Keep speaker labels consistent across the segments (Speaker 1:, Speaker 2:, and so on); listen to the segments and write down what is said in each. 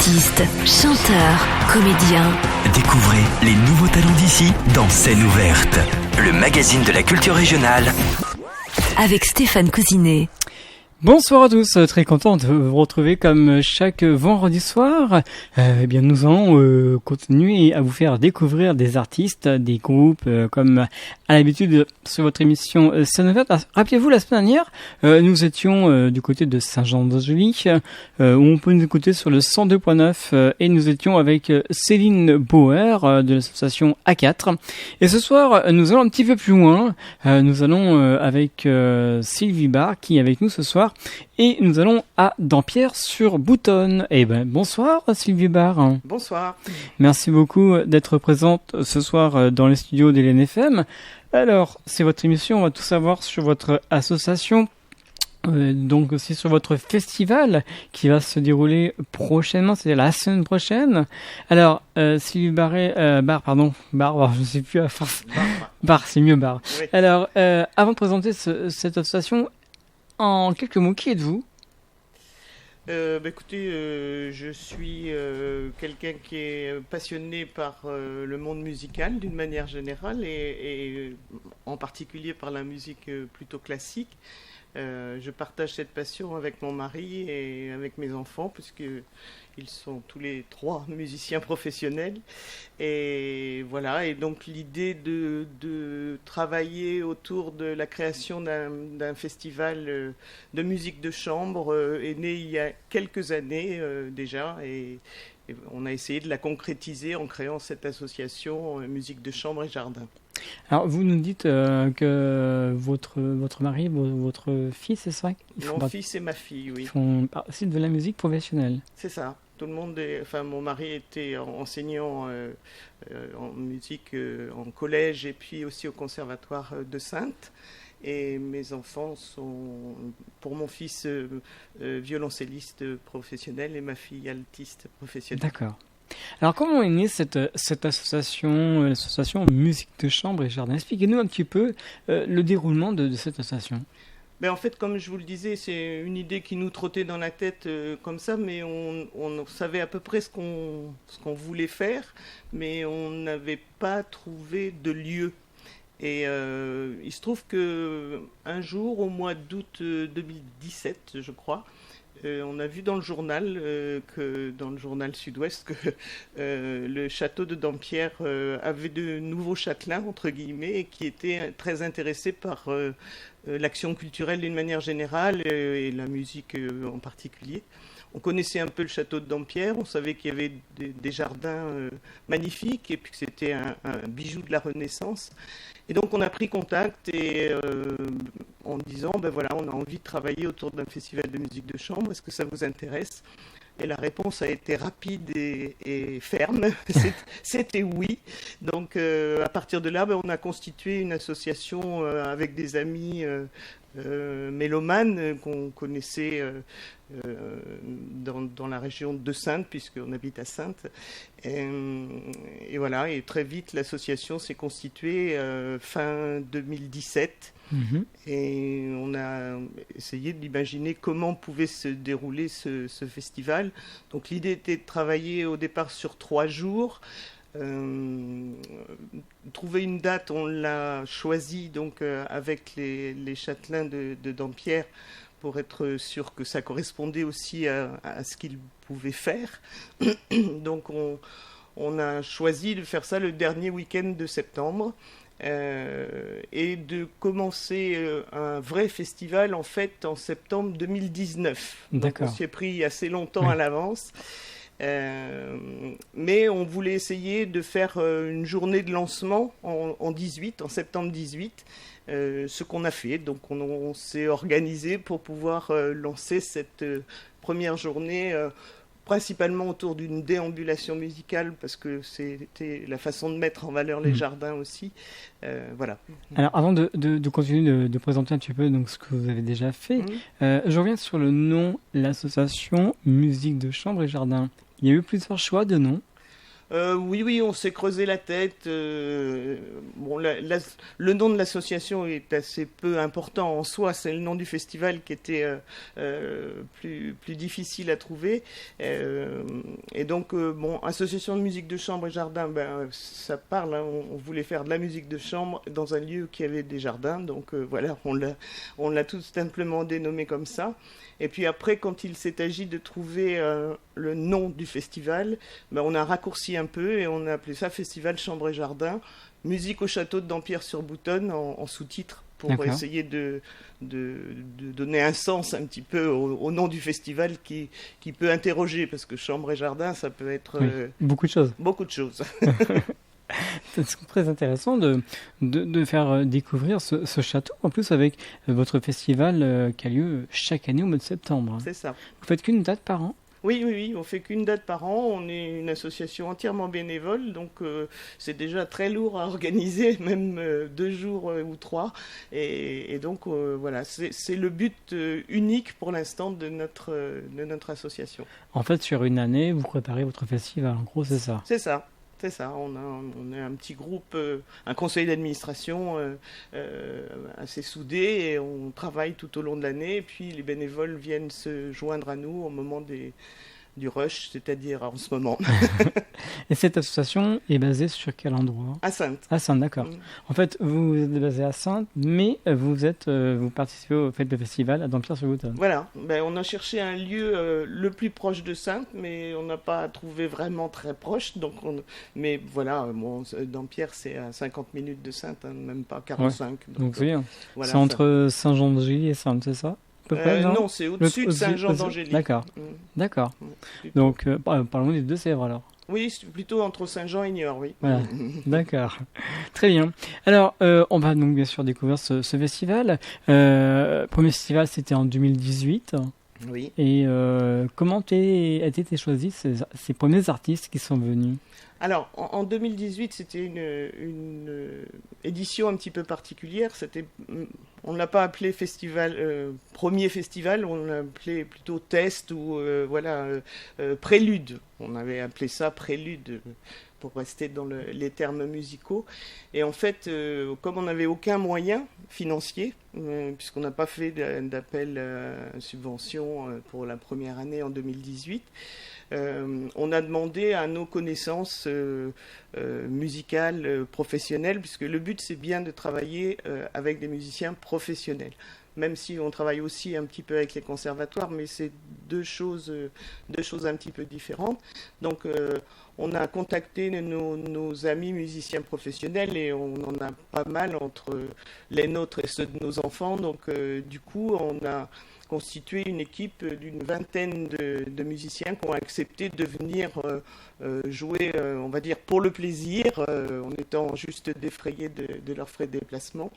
Speaker 1: Artistes, chanteurs, comédiens.
Speaker 2: Découvrez les nouveaux talents d'ici dans Scène ouverte, le magazine de la culture régionale.
Speaker 1: Avec Stéphane Cousinet.
Speaker 3: Bonsoir à tous, très content de vous retrouver comme chaque vendredi soir. Eh bien, nous allons continuer à vous faire découvrir des artistes, des groupes, comme à l'habitude sur votre émission Scène ouverte. Rappelez-vous, la semaine dernière, nous étions du côté de Saint-Jean-d'Angély, où on peut nous écouter sur le 102.9, et nous étions avec Céline Bauer de l'association A4. Et ce soir, nous allons un petit peu plus loin. Nous allons avec Sylvie Barr qui est avec nous ce soir. Et nous allons à Dampierre-sur-Boutonne. Eh ben, bonsoir Sylvie Barr.
Speaker 4: Bonsoir.
Speaker 3: Merci beaucoup d'être présente ce soir dans les studios d'Hélène FM. Alors, c'est votre émission, on va tout savoir sur votre association, donc aussi sur votre festival qui va se dérouler prochainement, c'est-à-dire la semaine prochaine. Alors, Sylvie Barr, je ne sais plus à force. Barr, c'est mieux Barr. Oui. Alors, avant de présenter cette association, en quelques mots, qui êtes-vous ?
Speaker 4: Écoutez, je suis quelqu'un qui est passionné par le monde musical d'une manière générale et en particulier par la musique plutôt classique. Je partage cette passion avec mon mari et avec mes enfants puisqu'ils sont tous les trois musiciens professionnels. Et voilà, et donc l'idée de travailler autour de la création d'un festival de musique de chambre est née il y a quelques années déjà et on a essayé de la concrétiser en créant cette association Musique de chambre et jardin.
Speaker 3: Alors, vous nous dites que votre mari, votre fils, c'est ça ?
Speaker 4: Mon fils et ma fille, oui.
Speaker 3: Ils font partie de la musique professionnelle.
Speaker 4: C'est ça. Tout le monde mon mari était enseignant en musique en collège et puis aussi au conservatoire de Saintes. Et mes enfants sont, pour mon fils, violoncelliste professionnel et ma fille altiste professionnelle.
Speaker 3: D'accord. Alors, comment est née cette association, l'association Musique de chambre et jardin ? Expliquez-nous un petit peu le déroulement de cette association.
Speaker 4: En fait, comme je vous le disais, c'est une idée qui nous trottait dans la tête comme ça, mais on savait à peu près ce qu'on voulait faire, mais on n'avait pas trouvé de lieu. Et il se trouve qu'un jour, au mois d'août 2017, je crois, on a vu dans le journal, dans le journal Sud-Ouest, que le château de Dampierre avait de nouveaux châtelains, entre guillemets, et qui étaient très intéressés par l'action culturelle d'une manière générale et la musique en particulier. On connaissait un peu le château de Dampierre, on savait qu'il y avait des jardins magnifiques et puis que c'était un bijou de la Renaissance. Et donc on a pris contact et en disant, voilà, on a envie de travailler autour d'un festival de musique de chambre, est-ce que ça vous intéresse ? Et la réponse a été rapide et ferme, c'était oui. Donc à partir de là, on a constitué une association avec des amis mélomanes qu'on connaissait dans la région de Saintes, puisqu'on habite à Saintes. Et voilà, et très vite l'association s'est constituée fin 2017. Mmh. Et on a essayé d'imaginer comment pouvait se dérouler ce festival. Donc l'idée était de travailler au départ sur 3 jours. Trouver une date, on l'a choisi donc avec les châtelains de Dampierre pour être sûr que ça correspondait aussi à ce qu'ils pouvaient faire. Donc on a choisi de faire ça le dernier week-end de septembre. Et de commencer un vrai festival en fait en septembre 2019. Donc on s'y est pris assez longtemps à l'avance. Mais on voulait essayer de faire une journée de lancement en septembre 18, ce qu'on a fait. Donc on s'est organisé pour pouvoir lancer cette première journée principalement autour d'une déambulation musicale, parce que c'était la façon de mettre en valeur les jardins aussi. Voilà.
Speaker 3: Alors, avant de continuer de présenter un petit peu donc, ce que vous avez déjà fait, je reviens sur le nom, l'association Musique de chambre et jardin. Il y a eu plusieurs choix de noms.
Speaker 4: Oui, on s'est creusé la tête. Bon, le nom de l'association est assez peu important en soi. C'est le nom du festival qui était plus difficile à trouver. Et donc, bon, association de musique de chambre et jardin, ben, ça parle. Hein. On voulait faire de la musique de chambre dans un lieu qui avait des jardins. Donc voilà, on l'a tout simplement dénommé comme ça. Et puis après, quand il s'est agi de trouver le nom du festival, ben on a raccourci un peu et on a appelé ça Festival Chambre et Jardin, musique au château de Dampierre-sur-Boutonne en sous-titre pour
Speaker 3: D'accord.
Speaker 4: essayer de donner un sens un petit peu au nom du festival qui peut interroger, parce que Chambre et Jardin, ça peut être
Speaker 3: Oui, beaucoup de choses.
Speaker 4: beaucoup de choses.
Speaker 3: C'est très intéressant de faire découvrir ce château, en plus avec votre festival qui a lieu chaque année au mois de septembre.
Speaker 4: C'est ça.
Speaker 3: Vous faites qu'une date par an?
Speaker 4: Oui, on fait qu'une date par an. On est une association entièrement bénévole, donc c'est déjà très lourd à organiser, même 2 jours ou 3. Et donc voilà, c'est le but unique pour l'instant de notre association.
Speaker 3: En fait, sur une année, vous préparez votre festival, en gros, c'est ça.
Speaker 4: C'est ça. C'est ça, on a un petit groupe, un conseil d'administration assez soudé et on travaille tout au long de l'année. Et puis les bénévoles viennent se joindre à nous au moment du rush, c'est-à-dire en ce moment.
Speaker 3: Et cette association est basée sur quel endroit?
Speaker 4: À Saintes.
Speaker 3: À Saintes, d'accord.
Speaker 4: Mm.
Speaker 3: En fait, vous êtes basé à Saintes, mais vous participez au fait de festival à Dampierre-sur-Boutonne.
Speaker 4: Voilà, ben, on a cherché un lieu le plus proche de Saintes, mais on n'a pas trouvé vraiment très proche. Mais voilà, bon, Dampierre, c'est à 50 minutes de Saintes, hein, même pas 45.
Speaker 3: Donc c'est bien.
Speaker 4: voilà,
Speaker 3: C'est entre Saint-Jean-de-Gilles et Saintes, c'est ça? À peu près,
Speaker 4: non, c'est au-dessus de
Speaker 3: Au-dessus,
Speaker 4: Saint-Jean-d'Angély.
Speaker 3: D'accord,
Speaker 4: Mm.
Speaker 3: d'accord.
Speaker 4: Mm.
Speaker 3: Donc, parlons des Deux-Sèvres alors.
Speaker 4: Oui, c'est plutôt entre Saint-Jean et Niort, oui.
Speaker 3: Voilà. D'accord. Très bien. Alors, on va donc bien sûr découvrir ce festival. Premier festival, c'était en 2018.
Speaker 4: Oui.
Speaker 3: Et comment ont été choisis ces premiers artistes qui sont venus?
Speaker 4: Alors, en 2018, c'était une édition un petit peu particulière. On ne l'a pas appelé festival, premier festival, on l'a appelé plutôt test ou prélude. On avait appelé ça prélude pour rester dans les termes musicaux. Et en fait, comme on n'avait aucun moyen financier, puisqu'on n'a pas fait d'appel à subvention pour la première année en 2018, on a demandé à nos connaissances musicales professionnelles, puisque le but c'est bien de travailler avec des musiciens professionnels, même si on travaille aussi un petit peu avec les conservatoires, mais c'est deux choses un petit peu différentes. Donc on a contacté nos amis musiciens professionnels et on en a pas mal entre les nôtres et ceux de nos enfants. Donc du coup on a constitué une équipe d'une vingtaine de musiciens qui ont accepté de venir jouer, on va dire, pour le plaisir, en étant juste défrayés de leurs frais de déplacement.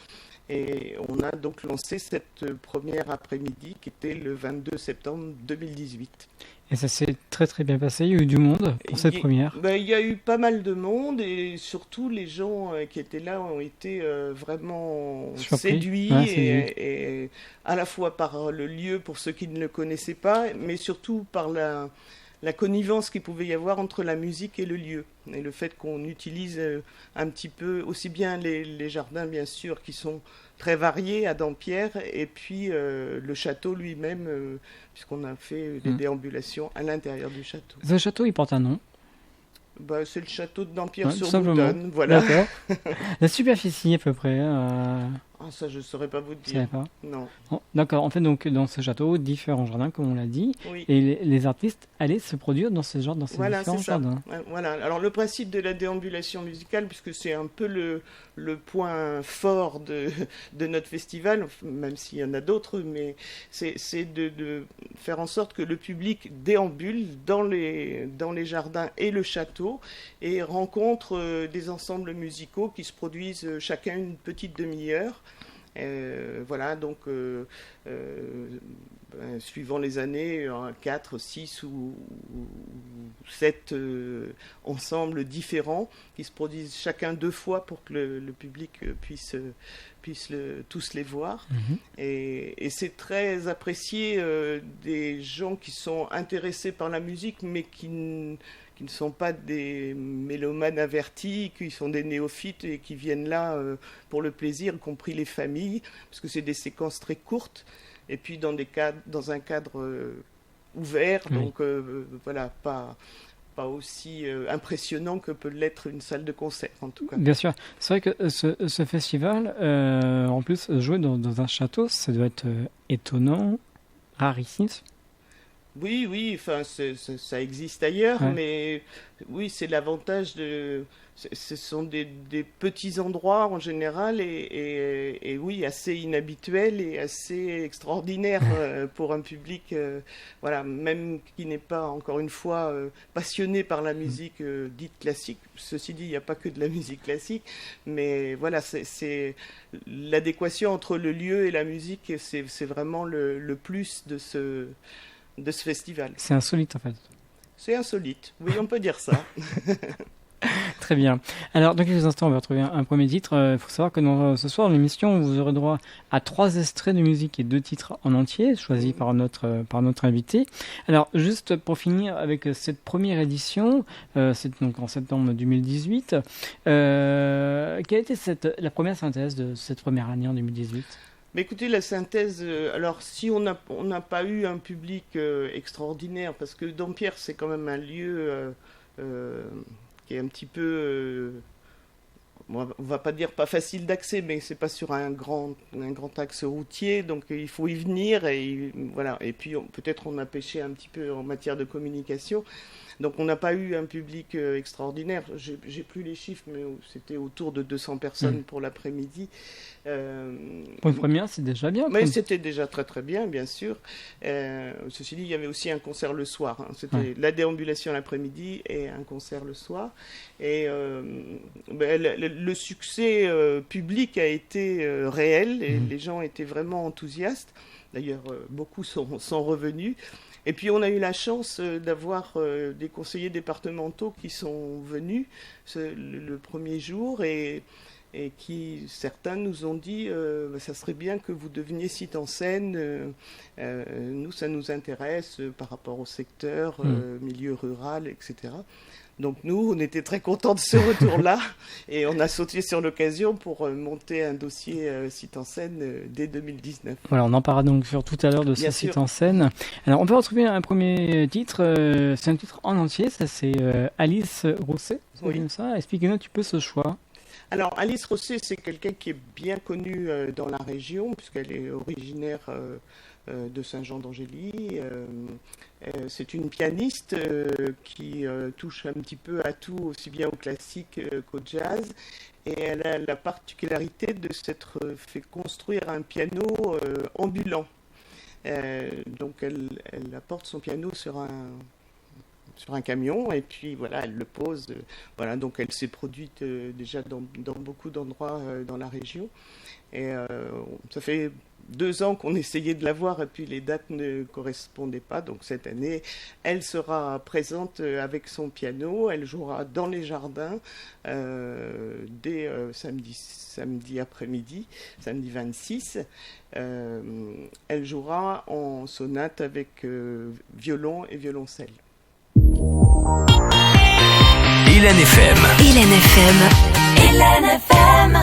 Speaker 4: Et on a donc lancé cette première après-midi qui était le 22 septembre 2018.
Speaker 3: Et ça s'est très très bien passé, il y a eu du monde pour cette première.
Speaker 4: Il y a eu pas mal de monde et surtout les gens qui étaient là ont été vraiment séduits, et à la fois par le lieu pour ceux qui ne le connaissaient pas, mais surtout par la connivence qu'il pouvait y avoir entre la musique et le lieu. Et le fait qu'on utilise un petit peu, aussi bien les jardins bien sûr qui sont très variés à Dampierre, et puis le château lui-même, puisqu'on a fait des déambulations à l'intérieur du château.
Speaker 3: Ce château, il porte un nom.
Speaker 4: C'est le château de Dampierre-sur-Boutonne, voilà.
Speaker 3: D'accord. La superficie à peu près.
Speaker 4: Ça, je ne saurais pas vous
Speaker 3: Je
Speaker 4: dire.
Speaker 3: savais pas.
Speaker 4: Non.
Speaker 3: D'accord. En fait, donc dans ce château, différents jardins, comme on l'a dit,
Speaker 4: Oui.
Speaker 3: et les artistes allaient se produire dans ces
Speaker 4: Voilà,
Speaker 3: différents
Speaker 4: c'est ça.
Speaker 3: jardins.
Speaker 4: Voilà. Alors le principe de la déambulation musicale, puisque c'est un peu le point fort de notre festival, même s'il y en a d'autres, mais c'est de faire en sorte que le public déambule dans les jardins et le château et rencontre des ensembles musicaux qui se produisent chacun une petite demi-heure. Voilà, donc suivant les années, 4, 6 ou 7 ensembles différents qui se produisent chacun 2 fois pour que le public puisse tous les voir. Et c'est très apprécié des gens qui sont intéressés par la musique, mais qui ne sont pas des mélomanes avertis, qui sont des néophytes et qui viennent là pour le plaisir, y compris les familles, parce que c'est des séquences très courtes, et puis dans un cadre ouvert, donc voilà, pas aussi impressionnant que peut l'être une salle de concert, en tout cas.
Speaker 3: Bien sûr. C'est vrai que ce festival, en plus, jouer dans un château, ça doit être étonnant, rarissime.
Speaker 4: Oui, enfin, ça existe ailleurs, mais oui, c'est l'avantage ce sont des petits endroits en général et oui, assez inhabituels et assez extraordinaires pour un public, voilà, même qui n'est pas, encore une fois, passionné par la musique dite classique. Ceci dit, il n'y a pas que de la musique classique, mais voilà, c'est l'adéquation entre le lieu et la musique, c'est vraiment le plus de ce festival.
Speaker 3: C'est insolite en fait.
Speaker 4: C'est insolite, oui, on peut dire ça.
Speaker 3: Très bien. Alors, dans quelques instants, on va retrouver un premier titre. Il faut savoir que ce soir, dans l'émission, vous aurez droit à 3 extraits de musique et 2 titres en entier, choisis par notre invité. Alors, juste pour finir avec cette première édition, c'est donc en septembre 2018. Quelle était la première synthèse de cette première année en 2018 ?
Speaker 4: Mais écoutez, la synthèse, alors si on n'a pas eu un public extraordinaire, parce que Dampierre, c'est quand même un lieu qui est un petit peu, on va pas dire pas facile d'accès, mais c'est pas sur un grand axe routier, donc il faut y venir, et voilà. Et puis peut-être on a pêché un petit peu en matière de communication. Donc on n'a pas eu un public extraordinaire. J'ai plus les chiffres, mais c'était autour de 200 personnes pour l'après-midi.
Speaker 3: Pour une première, c'est déjà bien.
Speaker 4: Mais c'était déjà très très bien, bien sûr. Ceci dit, il y avait aussi un concert le soir. C'était la déambulation l'après-midi et un concert le soir. Et le succès public a été réel et les gens étaient vraiment enthousiastes. D'ailleurs, beaucoup sont revenus. Et puis on a eu la chance d'avoir des conseillers départementaux qui sont venus le premier jour et qui, certains nous ont dit ça serait bien que vous deveniez site en scène, nous ça nous intéresse par rapport au secteur, milieu rural, etc. Donc nous, on était très contents de ce retour-là et on a sauté sur l'occasion pour monter un dossier site en scène dès 2019.
Speaker 3: Voilà, on en parlera donc tout à l'heure de ce site en scène. Alors on peut retrouver un premier titre, c'est un titre en entier, ça c'est Alice Rousset, c'est comme ça. Expliquez-nous un petit peu ce choix.
Speaker 4: Alors Alice Rousset, c'est quelqu'un qui est bien connu dans la région puisqu'elle est originaire de Saint-Jean-d'Angély. C'est une pianiste qui touche un petit peu à tout, aussi bien au classique qu'au jazz. Et elle a la particularité de s'être fait construire un piano ambulant. Donc elle apporte son piano sur un camion et puis voilà, elle le pose. Voilà, donc elle s'est produite déjà dans beaucoup d'endroits dans la région. Et ça fait 2 ans qu'on essayait de la voir et puis les dates ne correspondaient pas. Donc cette année, elle sera présente avec son piano. Elle jouera dans les jardins dès samedi après-midi, samedi 26. Elle jouera en sonate avec violon et violoncelle.
Speaker 2: Hélène FM.
Speaker 1: Hélène FM. Hélène FM.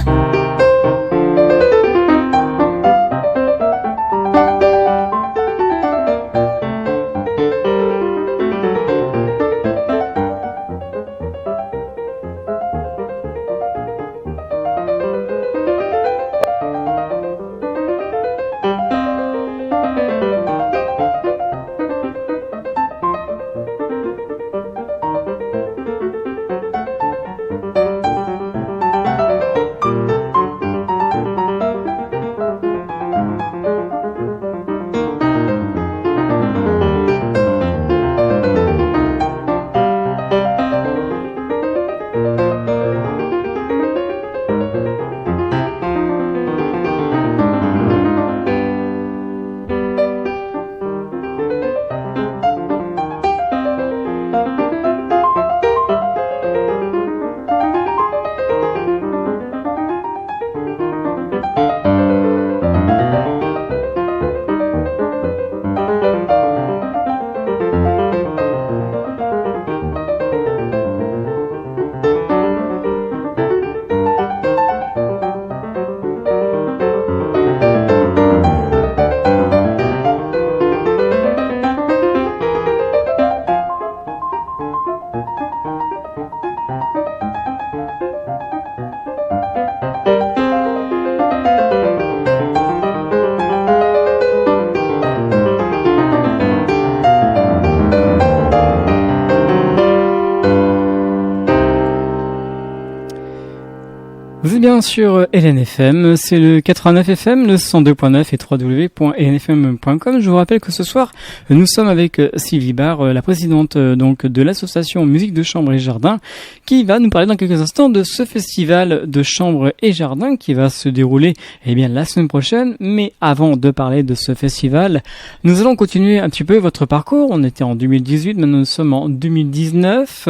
Speaker 3: êtes bien sur LNFM, c'est le 89 FM, le 102.9 et www.lnfm.com. Je vous rappelle que ce soir, nous sommes avec Sylvie Barre, la présidente donc de l'association Musique de Chambre et Jardin, qui va nous parler dans quelques instants de ce festival de chambre et jardin qui va se dérouler la semaine prochaine. Mais avant de parler de ce festival, nous allons continuer un petit peu votre parcours. On était en 2018, maintenant nous sommes en 2019.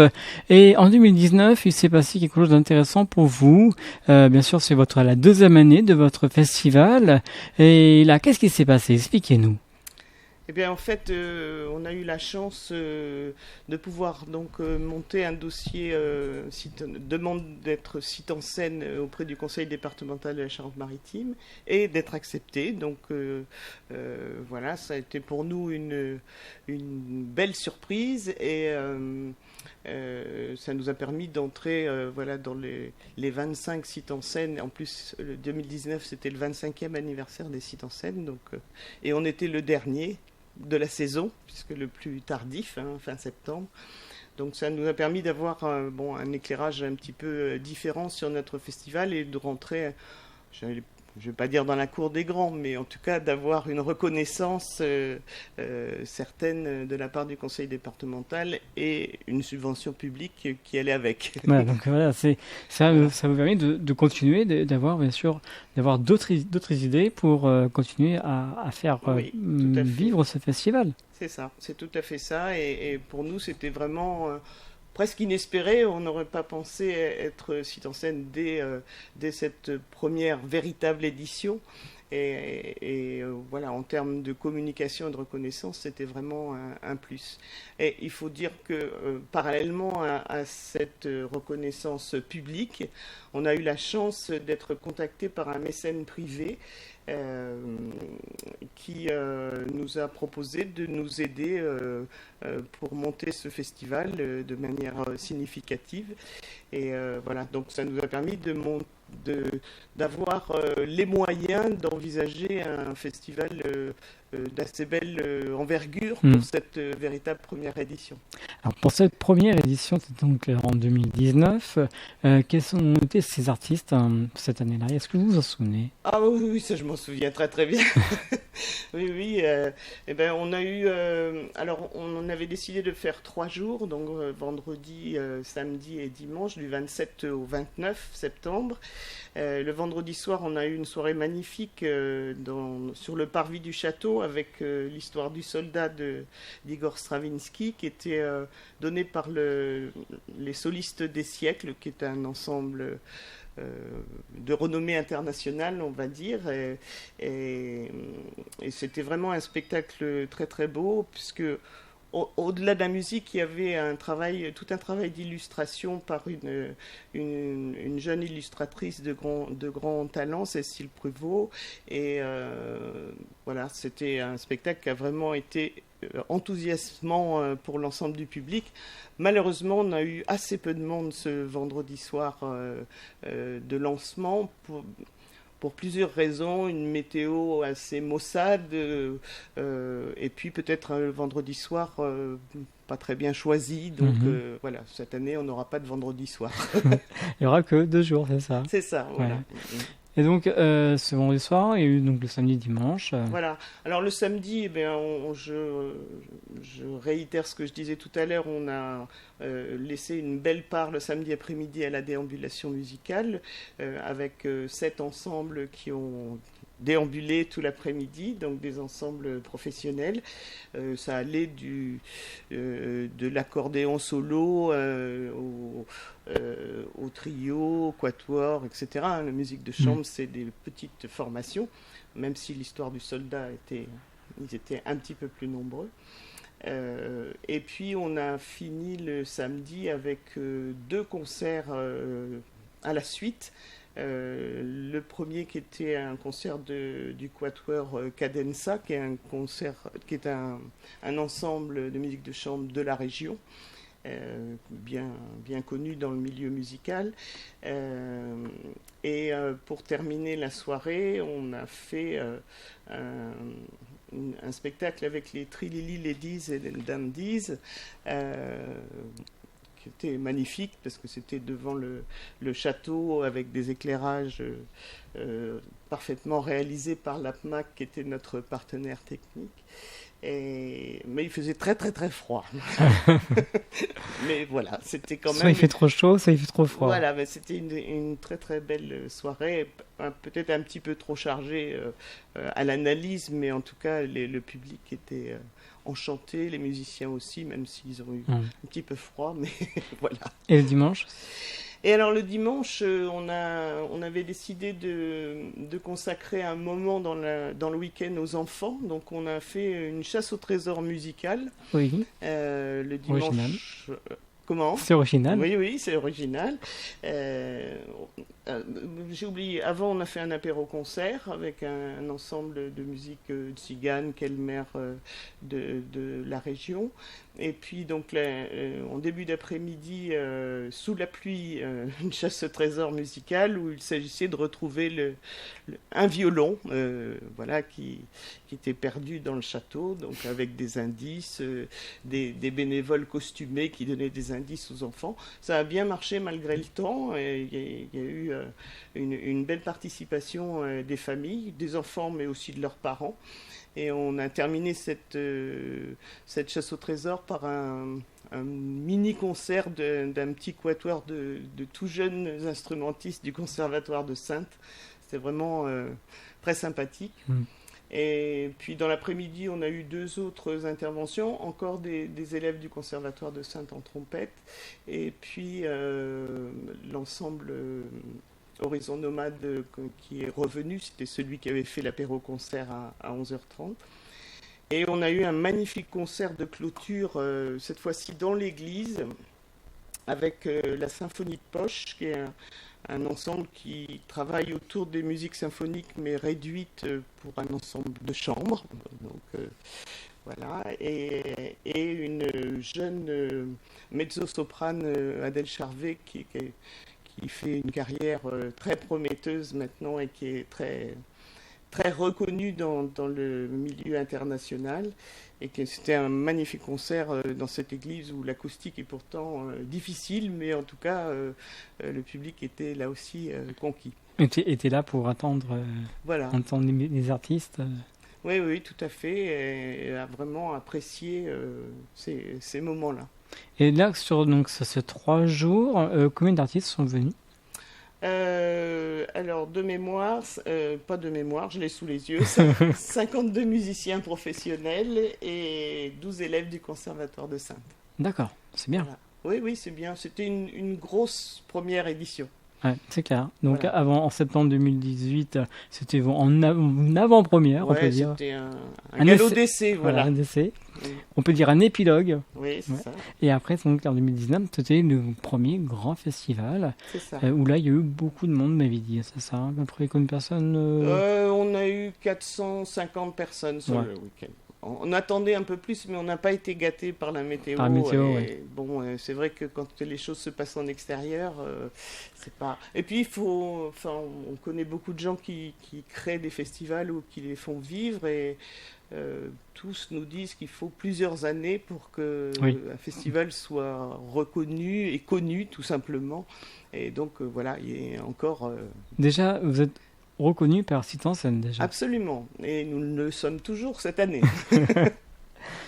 Speaker 3: Et en 2019, il s'est passé quelque chose d'intéressant pour vous. Bien sûr, c'est la deuxième année de votre festival. Et là, qu'est-ce qui s'est passé? Expliquez-nous.
Speaker 4: Eh bien, en fait, on a eu la chance de pouvoir donc monter un dossier demande d'être site en scène auprès du conseil départemental de la Charente-Maritime et d'être accepté. Donc voilà, ça a été pour nous une belle surprise et ça nous a permis d'entrer dans les 25 sites en scène. En plus, le 2019, c'était le 25e anniversaire des sites en scène, donc, et on était le dernier de la saison, puisque le plus tardif, fin septembre. Donc ça nous a permis d'avoir un éclairage un petit peu différent sur notre festival et de rentrer, je ne vais pas dire dans la cour des grands, mais en tout cas d'avoir une reconnaissance certaine de la part du conseil départemental et une subvention publique qui allait avec.
Speaker 3: Voilà, donc voilà, ça vous permet de continuer, d'avoir bien sûr d'autres idées pour continuer à faire vivre ce festival.
Speaker 4: C'est ça, c'est tout à fait ça, et pour nous c'était vraiment presque inespéré. On n'aurait pas pensé être site en scène dès cette première véritable édition. Et voilà, en termes de communication et de reconnaissance, c'était vraiment un plus. Et il faut dire que parallèlement à cette reconnaissance publique, on a eu la chance d'être contacté par un mécène privé qui nous a proposé de nous aider pour monter ce festival de manière significative. Et voilà, donc ça nous a permis d'avoir les moyens d'envisager un festival d'assez belle envergure pour cette véritable première édition.
Speaker 3: Alors pour cette première édition, c'est donc en 2019, quels ont été ces artistes cette année-là? Est-ce que vous vous en souvenez?
Speaker 4: Ah oui, ça je m'en souviens très très bien. Oui, on a eu... alors on avait décidé de faire 3 jours, donc vendredi, samedi et dimanche, du 27 au 29 septembre. Le vendredi soir, on a eu une soirée magnifique sur le parvis du château avec l'histoire du soldat d'Igor Stravinsky qui était donnée par les solistes des siècles, qui est un ensemble de renommée internationale, on va dire, et c'était vraiment un spectacle très très beau, puisque au-delà de la musique, il y avait tout un travail d'illustration par une jeune illustratrice de grand talent, Cécile Pruvot. Et voilà, c'était un spectacle qui a vraiment été enthousiasmant pour l'ensemble du public. Malheureusement, on a eu assez peu de monde ce vendredi soir de lancement pour plusieurs raisons, une météo assez maussade, et puis peut-être un vendredi soir pas très bien choisi. Donc voilà, cette année, on n'aura pas de vendredi soir.
Speaker 3: Il n'y aura que 2 jours, c'est ça?
Speaker 4: C'est ça, voilà.
Speaker 3: Ouais. Et donc, ce vendredi soir, il y a eu donc le samedi, dimanche.
Speaker 4: Voilà. Alors le samedi, je réitère ce que je disais tout à l'heure, on a laissé une belle part le samedi après-midi à la déambulation musicale, avec 7 ensembles qui ont déambulé tout l'après-midi, donc des ensembles professionnels. Ça allait de l'accordéon solo au trio, au quatuor, etc. La musique de chambre, c'est des petites formations, même si l'histoire du soldat ils étaient un petit peu plus nombreux. Et puis on a fini le samedi avec 2 concerts à la suite. Le premier qui était un concert du quatuor Cadenza, qui est un ensemble de musique de chambre de la région, bien connu dans le milieu musical. Et pour terminer la soirée, on a fait un spectacle avec les Trilili Ladies et les Dandies, qui était magnifique parce que c'était devant le château avec des éclairages parfaitement réalisés par l'APMAC qui était notre partenaire technique. Mais il faisait très très très froid. Mais voilà, c'était quand même...
Speaker 3: Soit il fait trop chaud, soit il fait trop froid.
Speaker 4: Voilà, mais c'était une très très belle soirée, peut-être un petit peu trop chargée à l'analyse, mais en tout cas le public était enchanté, les musiciens aussi, même s'ils ont eu un petit peu froid, mais voilà.
Speaker 3: Et le dimanche ?
Speaker 4: Et alors le dimanche, on avait décidé de consacrer un moment dans le week-end aux enfants. Donc on a fait une chasse au trésor musical.
Speaker 3: Oui.
Speaker 4: Le dimanche.
Speaker 3: Original.
Speaker 4: Comment ?
Speaker 3: C'est original.
Speaker 4: Oui, c'est original. J'ai oublié, avant on a fait un apéro-concert avec un ensemble de musique tzigane, kelmer de la région. Et puis donc en début d'après-midi, sous la pluie, une chasse au trésor musical où il s'agissait de retrouver un violon voilà, qui était perdu dans le château, donc avec des indices, des bénévoles costumés qui donnaient des indices aux enfants. Ça a bien marché malgré le temps. Il y a eu une belle participation des familles, des enfants, mais aussi de leurs parents. Et on a terminé cette chasse au trésor par un mini-concert d'un petit quatuor de tout jeunes instrumentistes du Conservatoire de Saintes. C'était vraiment très sympathique. Et puis dans l'après-midi, on a eu 2 autres interventions, encore des élèves du Conservatoire de Saintes en trompette, et puis l'ensemble Horizon Nomade qui est revenu, c'était celui qui avait fait l'apéro-concert à 11h30. Et on a eu un magnifique concert de clôture, cette fois-ci dans l'église, avec la Symphonie de Poche, qui est un ensemble qui travaille autour des musiques symphoniques, mais réduites pour un ensemble de chambres. Donc, voilà. Et une jeune mezzo-soprane, Adèle Charvet, qui fait une carrière très prometteuse maintenant et qui est très, très reconnue dans le milieu international. Et que c'était un magnifique concert dans cette église où l'acoustique est pourtant difficile, mais en tout cas, le public était là aussi conquis.
Speaker 3: Et tu étais là pour attendre les artistes
Speaker 4: Oui, tout à fait, et a vraiment apprécié ces moments-là.
Speaker 3: Et là, sur ces 3 jours, combien d'artistes sont venus ?
Speaker 4: Alors, de mémoire, pas de mémoire, je l'ai sous les yeux, 52 musiciens professionnels et 12 élèves du Conservatoire de Saintes.
Speaker 3: D'accord, c'est bien.
Speaker 4: Voilà. Oui, c'est bien. C'était une grosse première édition.
Speaker 3: Ouais, c'est clair. Donc en septembre 2018, c'était en avant-première, on peut dire.
Speaker 4: C'était un galop d'essai, voilà.
Speaker 3: Un essai.
Speaker 4: Oui.
Speaker 3: On peut dire un épilogue.
Speaker 4: Oui, c'est ça.
Speaker 3: Et après, donc, en 2019, c'était le premier grand festival.
Speaker 4: C'est ça.
Speaker 3: Où là, il y a eu beaucoup de monde, m'avait dit. C'est ça, à peu près combien de personnes
Speaker 4: On a eu 450 personnes sur le week-end. On attendait un peu plus, mais on n'a pas été gâtés par la météo. Bon, c'est vrai que quand les choses se passent en extérieur, c'est pas. Et puis on connaît beaucoup de gens qui créent des festivals ou qui les font vivre, et tous nous disent qu'il faut plusieurs années pour que un festival soit reconnu et connu, tout simplement. Et donc voilà, il y a encore.
Speaker 3: Déjà, vous êtes reconnu par Site en Scène déjà.
Speaker 4: Absolument, et nous le sommes toujours cette année.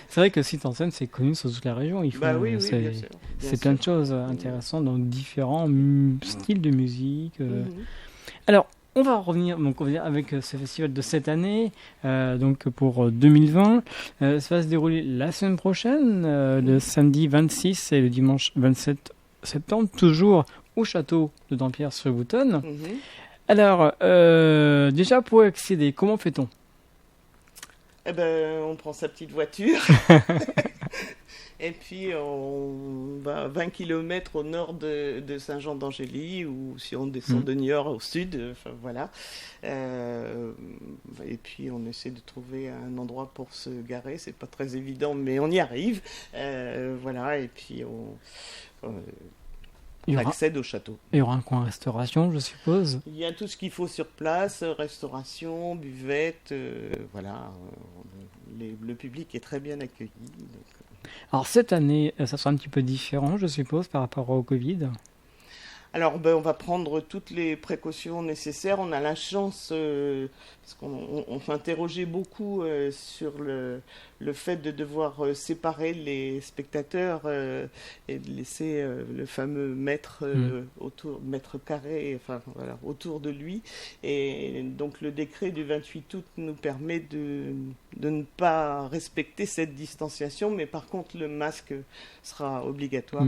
Speaker 3: C'est vrai que Site en Scène, c'est connu sur toute la région.
Speaker 4: Oui, bien sûr.
Speaker 3: C'est plein de choses intéressantes dans différents styles de musique. Alors, on va revenir avec ce festival de cette année, donc pour 2020. Ça va se dérouler la semaine prochaine, le samedi 26 et le dimanche 27 septembre, toujours au château de Dampierre-sur-Boutonne. Alors, déjà pour accéder, comment fait-on ?
Speaker 4: On prend sa petite voiture et puis on va 20 km au nord de Saint-Jean-d'Angély, ou si on descend de Niort au sud, voilà. Et puis on essaie de trouver un endroit pour se garer, c'est pas très évident, mais on y arrive. Voilà, et puis on accède au château.
Speaker 3: Il y aura un coin restauration, je suppose.
Speaker 4: Il y a tout ce qu'il faut sur place, restauration, buvette, voilà. Le public est très bien accueilli. Donc.
Speaker 3: Alors cette année, ça sera un petit peu différent, je suppose, par rapport au Covid.
Speaker 4: Alors, on va prendre toutes les précautions nécessaires. On a la chance, parce qu'on s'interrogeait beaucoup sur le fait de devoir séparer les spectateurs et de laisser le fameux mètre carré, enfin voilà, autour de lui. Et donc le décret du 28 août nous permet de ne pas respecter cette distanciation, mais par contre le masque sera obligatoire.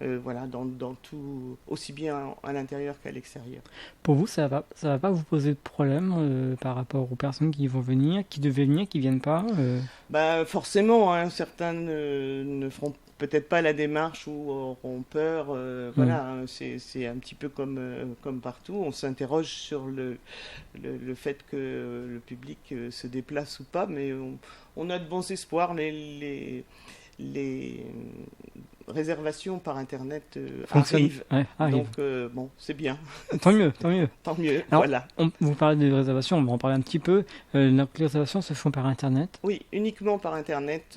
Speaker 4: Voilà, dans tout, aussi bien à l'intérieur qu'à l'extérieur.
Speaker 3: Pour vous, ça va pas vous poser de problème par rapport aux personnes qui vont venir, qui devaient venir, qui viennent pas
Speaker 4: Forcément, hein, certains ne feront peut-être pas la démarche ou auront peur. Voilà, hein, c'est un petit peu comme partout. On s'interroge sur le fait que le public se déplace ou pas, mais on a de bons espoirs. Les réservations par internet arrivent.
Speaker 3: Ouais,
Speaker 4: donc c'est bien.
Speaker 3: Tant mieux.
Speaker 4: Tant mieux.
Speaker 3: Alors,
Speaker 4: voilà.
Speaker 3: Vous parlez de réservations, on va en parler un petit peu. Les réservations se font par internet?
Speaker 4: Oui, uniquement par internet,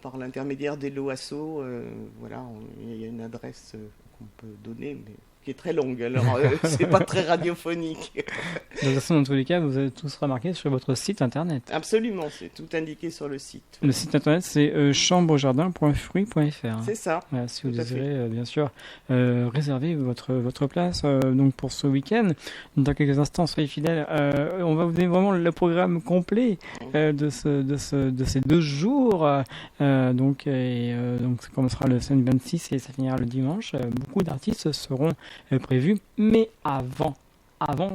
Speaker 4: par l'intermédiaire des Loasso. Voilà, il y a une adresse qu'on peut donner, mais qui est très longue, alors c'est pas très radiophonique.
Speaker 3: De toute façon, dans tous les cas, vous avez tout sera marqué sur votre site internet.
Speaker 4: Absolument, c'est tout indiqué sur le site.
Speaker 3: Le site internet, c'est chambrejardin.fruits.fr.
Speaker 4: C'est ça.
Speaker 3: Voilà, si vous désirez, bien sûr, réserver votre place donc pour ce week-end. Dans quelques instants, soyez fidèles. On va vous donner vraiment le programme complet de ces 2 jours. Donc ça commencera le samedi 26 et ça finira le dimanche. Beaucoup d'artistes seront prévus, mais avant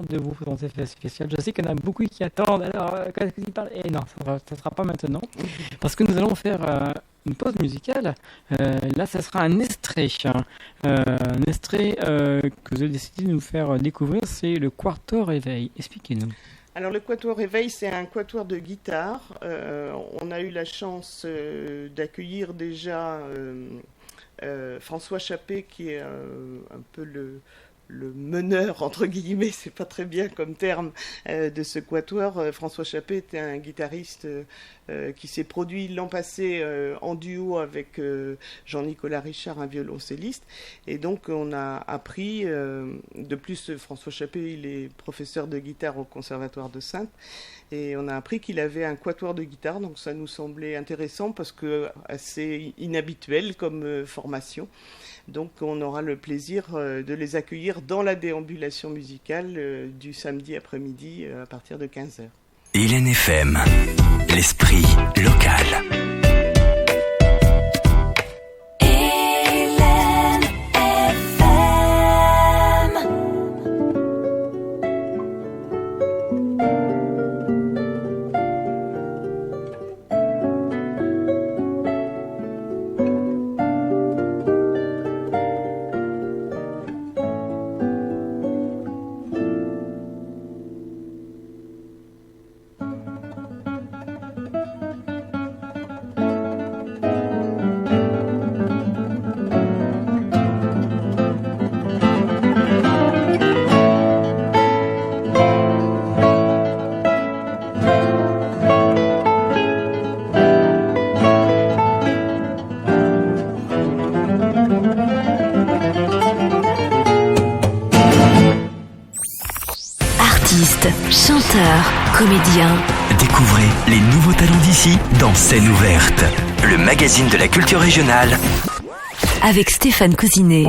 Speaker 3: de vous présenter ce spécial, je sais qu'il y en a beaucoup qui attendent. Alors, quand est-ce qu'ils parlent ? Et non, ça ne sera pas maintenant, parce que nous allons faire une pause musicale. Là, ça sera un extrait. Un extrait que vous avez décidé de nous faire découvrir, c'est le Quatuor Réveil. Expliquez-nous.
Speaker 4: Alors le Quatuor Réveil, c'est un quatuor de guitare. On a eu la chance d'accueillir déjà François Chappé, qui est un peu le meneur, entre guillemets, c'est pas très bien comme terme, de ce quatuor. François Chappé était un guitariste qui s'est produit l'an passé en duo avec Jean-Nicolas Richard, un violoncelliste. Et donc on a appris, de plus François Chappé, il est professeur de guitare au Conservatoire de Saintes, et on a appris qu'il avait un quatuor de guitare, donc ça nous semblait intéressant parce que assez inhabituel comme formation. Donc on aura le plaisir de les accueillir dans la déambulation musicale du samedi après-midi à partir de 15h.
Speaker 2: Hélène FM, l'esprit local.
Speaker 1: Chanteur, comédien.
Speaker 2: Découvrez les nouveaux talents d'ici dans Scène ouverte, le magazine de la culture régionale.
Speaker 1: Avec Stéphane Cousinet.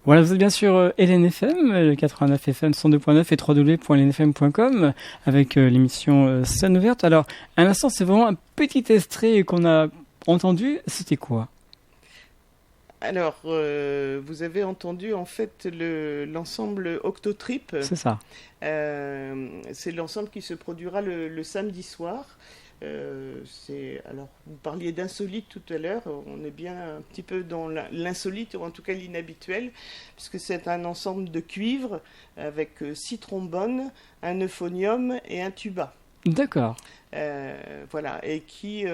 Speaker 3: Voilà, vous êtes bien sûr Hélène FM, le 89 FM 102.9 et www.helenefm.com avec l'émission Scène ouverte. Alors, à l'instant, c'est vraiment un petit extrait qu'on a entendu. C'était quoi ?
Speaker 4: Alors, vous avez entendu en fait l'ensemble Octotrip.
Speaker 3: C'est ça.
Speaker 4: C'est l'ensemble qui se produira le samedi soir. Alors, vous parliez d'insolite tout à l'heure, on est bien un petit peu dans l'insolite, ou en tout cas l'inhabituel, puisque c'est un ensemble de cuivres avec 6 trombones, un euphonium et un tuba.
Speaker 3: D'accord.
Speaker 4: Voilà, et qui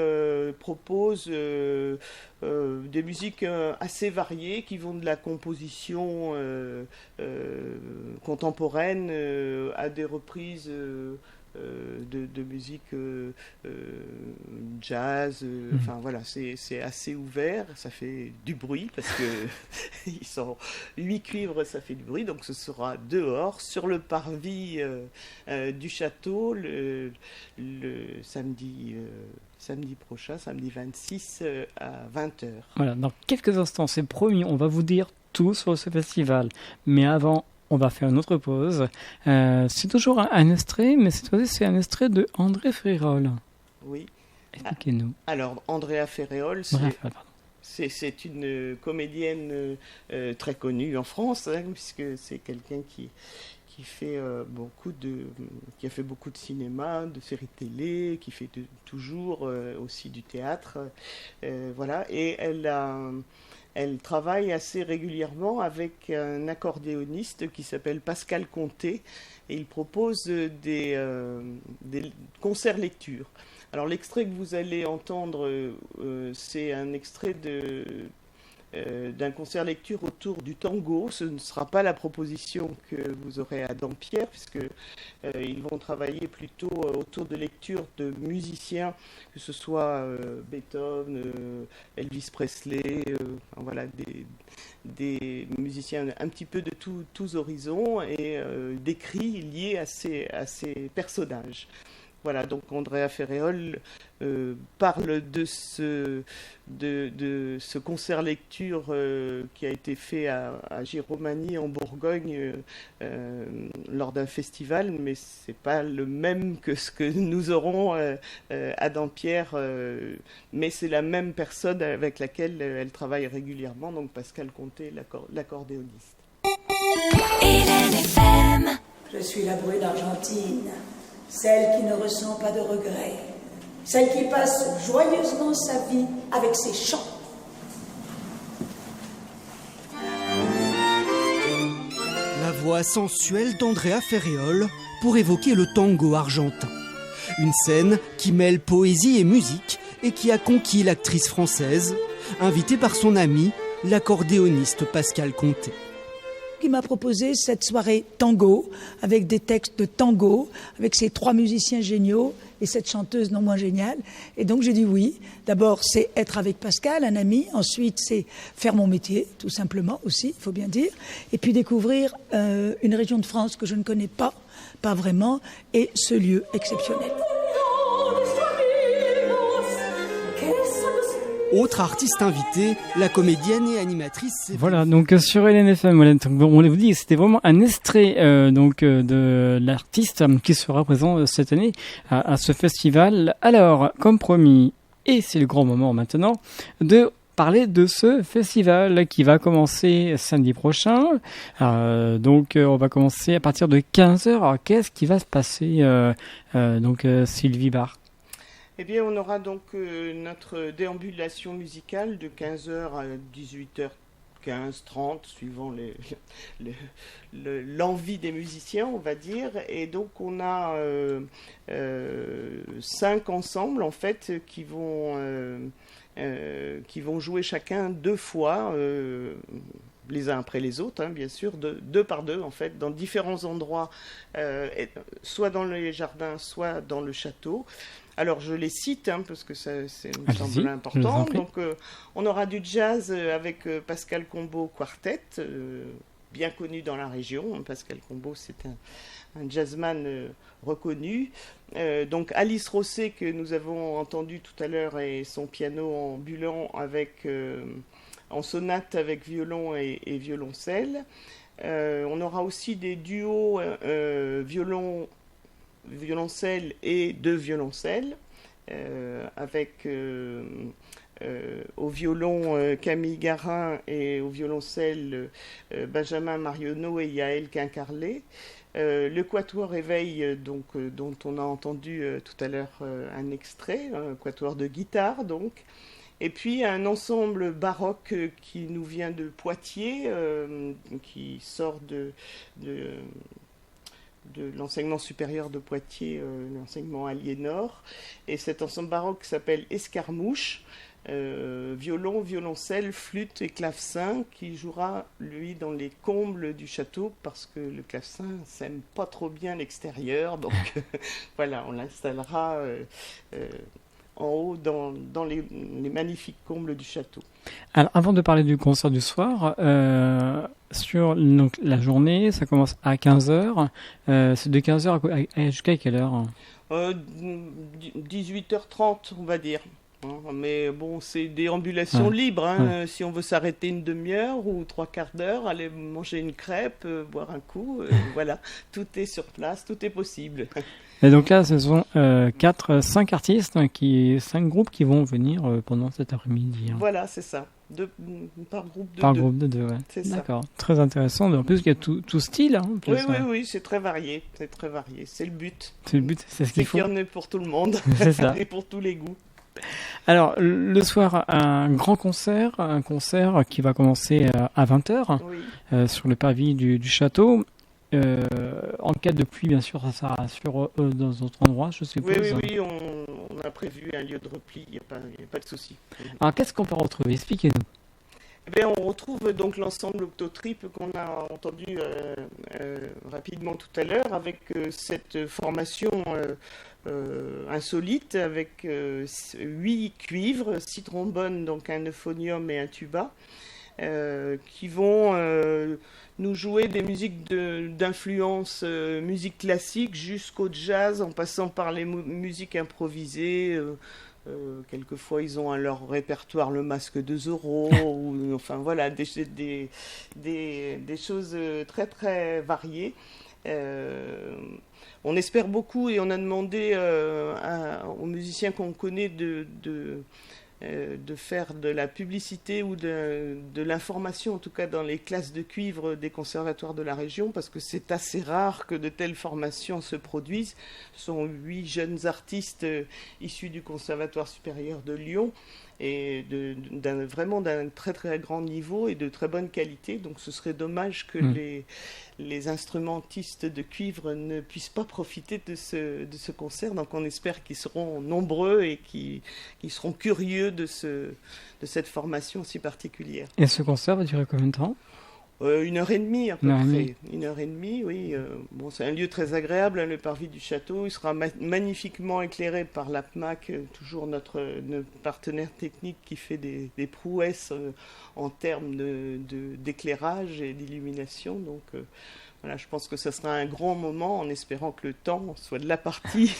Speaker 4: propose des musiques assez variées qui vont de la composition contemporaine à des reprises de musique jazz. Enfin voilà, c'est assez ouvert, ça fait du bruit parce que ils sont 8 cuivres, ça fait du bruit, donc ce sera dehors sur le parvis du château le samedi prochain, samedi 26 à 20h.
Speaker 3: Voilà, dans quelques instants, c'est promis, on va vous dire tout sur ce festival. Mais avant, on va faire une autre pause. C'est toujours un extrait, mais cette fois-ci, c'est un extrait de André Ferrol.
Speaker 4: Oui.
Speaker 3: Expliquez-nous.
Speaker 4: Alors, Andrea Ferrol, c'est une comédienne très connue en France, hein, puisque c'est quelqu'un qui fait qui a fait beaucoup de cinéma, de séries télé, qui fait toujours aussi du théâtre, voilà. Et elle travaille assez régulièrement avec un accordéoniste qui s'appelle Pascal Conté, et il propose des concerts lectures. Alors l'extrait que vous allez entendre, c'est un extrait d'un concert lecture autour du tango. Ce ne sera pas la proposition que vous aurez à Dampierre, puisque ils vont travailler plutôt autour de lectures de musiciens, que ce soit Beethoven, Elvis Presley, voilà, des musiciens un petit peu de tous horizons, et d'écrits liés à ces personnages. Voilà, donc Andrea Ferrol parle de ce concert lecture qui a été fait à Giromagny en Bourgogne lors d'un festival, mais c'est pas le même que ce que nous aurons à Dampierre, mais c'est la même personne avec laquelle elle travaille régulièrement, donc Pascal Conté, l'accordéoniste.
Speaker 5: Hélène FM.
Speaker 6: Je suis la brouée d'Argentine, celle qui ne ressent pas de regrets, celle qui passe joyeusement sa vie avec ses chants.
Speaker 7: La voix sensuelle d'Andrea Ferrol pour évoquer le tango argentin. Une scène qui mêle poésie et musique et qui a conquis l'actrice française, invitée par son ami, l'accordéoniste Pascal Conté.
Speaker 6: Qui m'a proposé cette soirée tango, avec des textes de tango, avec ces 3 musiciens géniaux et cette chanteuse non moins géniale. Et donc j'ai dit oui. D'abord, c'est être avec Pascal, un ami. Ensuite, c'est faire mon métier, tout simplement aussi, il faut bien dire. Et puis découvrir une région de France que je ne connais pas vraiment, et ce lieu exceptionnel.
Speaker 7: Autre artiste invité, la comédienne et animatrice.
Speaker 3: Voilà, donc sur LNFM, voilà, on vous dit, c'était vraiment un extrait de l'artiste qui sera présent cette année à ce festival. Alors, comme promis, et c'est le grand moment maintenant, de parler de ce festival qui va commencer samedi prochain. Donc, on va commencer à partir de 15h. Alors, qu'est-ce qui va se passer, Sylvie Barr?
Speaker 4: Eh bien, on aura donc notre déambulation musicale de 15h à 18h15, 30, suivant l'envie des musiciens, on va dire. Et donc, on a 5 ensembles, en fait, qui vont jouer chacun 2 fois, les uns après les autres, hein, bien sûr, 2 par 2, en fait, dans différents endroits, soit dans les jardins, soit dans le château. Alors, je les cite, hein, parce que ça me semble important. Donc, on aura du jazz avec Pascal Combeau Quartet, bien connu dans la région. Pascal Combeau, c'est un jazzman reconnu. Donc, Alice Rosset, que nous avons entendu tout à l'heure, et son piano ambulant en sonate avec violon et violoncelle. On aura aussi des duos violoncelle et 2 violoncelles, avec au violon Camille Garin et au violoncelle Benjamin Marionneau et Yaël Quincarlet. Le Quatuor Éveil, dont on a entendu tout à l'heure un extrait, un quatuor de guitare donc. Et puis un ensemble baroque qui nous vient de Poitiers, qui sort de l'enseignement supérieur de Poitiers, l'enseignement Aliénor. Et cet ensemble baroque s'appelle Escarmouche, violon, violoncelle, flûte et clavecin, qui jouera, lui, dans les combles du château, parce que le clavecin s'aime pas trop bien l'extérieur. Donc voilà, on l'installera en haut dans les magnifiques combles du château.
Speaker 3: Alors, avant de parler du concert du soir, sur donc, la journée, ça commence à 15h. C'est de 15h jusqu'à quelle heure?
Speaker 4: 18h30, on va dire. Mais bon, c'est déambulation libre. Si on veut s'arrêter une demi-heure ou 3/4 d'heure, aller manger une crêpe, boire un coup, voilà. Tout est sur place, tout est possible.
Speaker 3: Et donc là, ce sont 5 artistes, 5 groupes qui vont venir pendant cet après-midi.
Speaker 4: Voilà, c'est ça. Par groupe de 2.
Speaker 3: Par groupe de 2, ouais.
Speaker 4: C'est
Speaker 3: D'accord, très intéressant. En plus, il y a tout style. En plus,
Speaker 4: oui, c'est très varié. C'est très varié. C'est le but.
Speaker 3: C'est le but, c'est ce qu'il faut.
Speaker 4: C'est qu'il y en ait pour tout le monde.
Speaker 3: C'est ça.
Speaker 4: Et pour tous les goûts.
Speaker 3: Alors, le soir, un grand concert, qui va commencer à 20h sur le parvis du château. En cas de pluie, bien sûr, ça sera dans d'autres endroits, je suppose.
Speaker 4: Oui, on a prévu un lieu de repli, il n'y a pas de souci.
Speaker 3: Alors, qu'est-ce qu'on peut retrouver? Expliquez-nous.
Speaker 4: On retrouve donc l'ensemble Octotrip qu'on a entendu rapidement tout à l'heure, avec cette formation insolite, avec 8 cuivres, 6 trombones, donc un euphonium et un tuba, qui vont nous jouer des musiques d'influence musique classique jusqu'au jazz, en passant par les musiques improvisées. Quelquefois, ils ont à leur répertoire le Masque de Zorro, ou enfin voilà, des choses très très variées. On espère beaucoup et on a demandé aux musiciens qu'on connaît de faire de la publicité ou de l'information, en tout cas dans les classes de cuivre des conservatoires de la région, parce que c'est assez rare que de telles formations se produisent. Ce sont 8 jeunes artistes issus du Conservatoire supérieur de Lyon, et vraiment d'un très très grand niveau et de très bonne qualité. Donc ce serait dommage que les instrumentistes de cuivre ne puissent pas profiter de ce concert. Donc on espère qu'ils seront nombreux et qu'ils seront curieux de cette formation si particulière.
Speaker 3: Et ce concert va durer combien de temps?
Speaker 4: 1h30 à peu près. 1h30, oui. Bon, c'est un lieu très agréable, le parvis du château. Il sera magnifiquement éclairé par l'APMAC, toujours notre partenaire technique qui fait des prouesses en termes d'éclairage et d'illumination. Donc voilà, je pense que ça sera un grand moment, en espérant que le temps soit de la partie.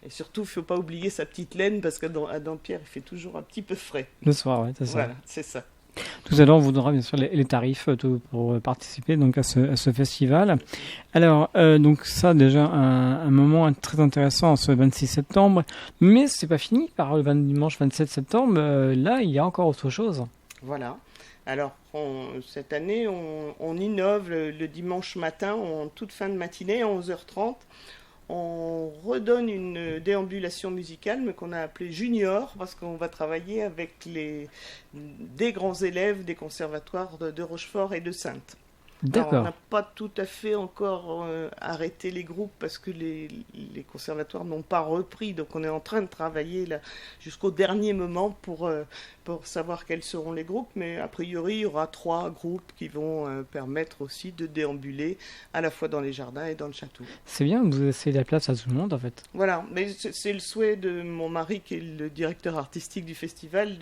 Speaker 4: Et surtout, il ne faut pas oublier sa petite laine, parce qu'à Dampierre, il fait toujours un petit peu frais.
Speaker 3: Le soir, oui, c'est ça.
Speaker 4: Voilà, c'est ça.
Speaker 3: Tout à l'heure, on vous donnera bien sûr les tarifs pour participer donc à ce festival. Alors, donc ça déjà un moment très intéressant ce 26 septembre, mais c'est pas fini. Par le dimanche 27 septembre, là, il y a encore autre chose.
Speaker 4: Voilà. Alors, cette année, on innove le dimanche matin, en toute fin de matinée, à 11h30. On redonne une déambulation musicale, mais qu'on a appelée Junior, parce qu'on va travailler avec des grands élèves des conservatoires de Rochefort et de Saintes.
Speaker 3: D'accord.
Speaker 4: Alors, on n'a pas tout à fait encore arrêté les groupes, parce que les conservatoires n'ont pas repris. Donc on est en train de travailler là, jusqu'au dernier moment pour savoir quels seront les groupes. Mais a priori, il y aura 3 groupes qui vont permettre aussi de déambuler à la fois dans les jardins et dans le château.
Speaker 3: C'est bien, vous laissez la place à tout le monde en fait.
Speaker 4: Voilà, mais c'est le souhait de mon mari, qui est le directeur artistique du festival,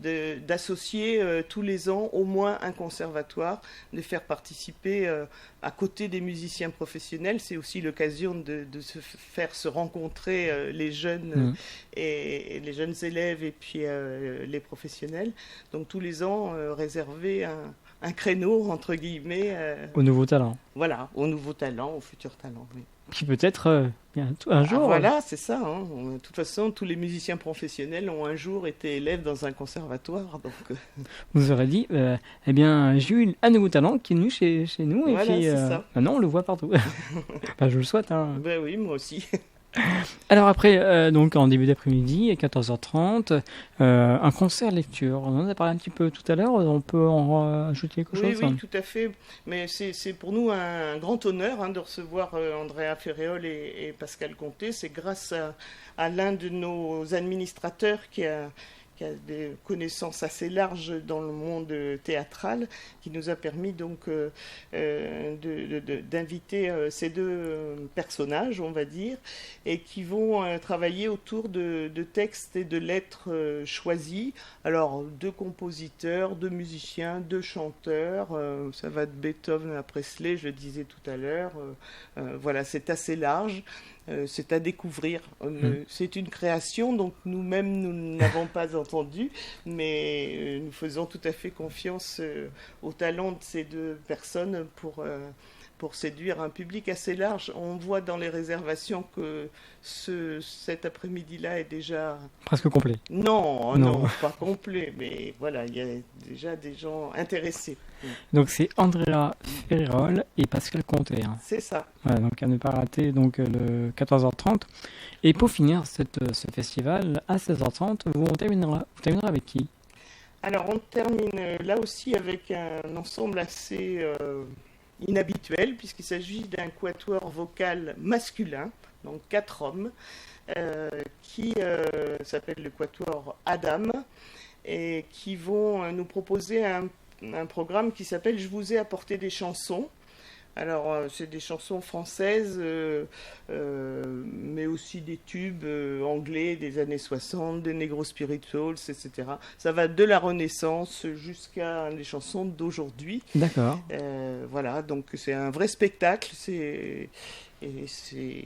Speaker 4: d'associer tous les ans au moins un conservatoire, de faire participer à côté des musiciens professionnels. C'est aussi l'occasion de faire se rencontrer les jeunes et les jeunes élèves et puis les professionnels. Donc tous les ans, réserver un créneau, entre guillemets.
Speaker 3: Aux nouveaux talents.
Speaker 4: Voilà, aux nouveaux talents, aux futurs talents, oui.
Speaker 3: qui peut-être un jour...
Speaker 4: Voilà, c'est ça. Hein. De toute façon, tous les musiciens professionnels ont un jour été élèves dans un conservatoire. Donc,
Speaker 3: vous aurez dit, eh bien, j'ai eu un nouveau talent qui est venu chez nous. Et
Speaker 4: voilà,
Speaker 3: puis,
Speaker 4: c'est ça.
Speaker 3: maintenant, on le voit partout. Enfin, je le souhaite. Hein.
Speaker 4: Ben oui, moi aussi.
Speaker 3: Alors après, donc en début d'après-midi, à 14h30, un concert lecture. On en a parlé un petit peu tout à l'heure. On peut en ajouter quelque chose?
Speaker 4: Oui, tout à fait. Mais c'est pour nous un grand honneur de recevoir Andrea Ferréol et Pascal Comté. C'est grâce à l'un de nos administrateurs qui a des connaissances assez larges dans le monde théâtral, qui nous a permis donc d'inviter ces deux personnages, on va dire, et qui vont travailler autour de textes et de lettres choisis. Alors, de compositeurs, de musiciens, de chanteurs, ça va de Beethoven à Presley, je le disais tout à l'heure. Voilà, c'est assez large. C'est à découvrir. C'est une création, donc nous-mêmes, nous n'avons pas entendu, mais nous faisons tout à fait confiance au talent de ces deux personnes pour séduire un public assez large. On voit dans les réservations que cet après-midi-là est déjà...
Speaker 3: Presque complet.
Speaker 4: Non, pas complet, mais voilà, il y a déjà des gens intéressés.
Speaker 3: Donc c'est Andrea Ferréol et Pascal Comté. Hein.
Speaker 4: C'est ça.
Speaker 3: Voilà, donc à ne pas rater donc, le 14h30. Et pour finir ce festival, à 16h30, vous terminerez avec qui?
Speaker 4: Alors on termine là aussi avec un ensemble assez... inhabituel, puisqu'il s'agit d'un quatuor vocal masculin, donc 4 hommes, qui s'appelle le quatuor Adam, et qui vont nous proposer un programme qui s'appelle « Je vous ai apporté des chansons ». Alors, c'est des chansons françaises, mais aussi des tubes anglais des années 60, des Negro Spirituals, etc. Ça va de la Renaissance jusqu'à les chansons d'aujourd'hui.
Speaker 3: D'accord.
Speaker 4: Voilà, donc c'est un vrai spectacle. Ce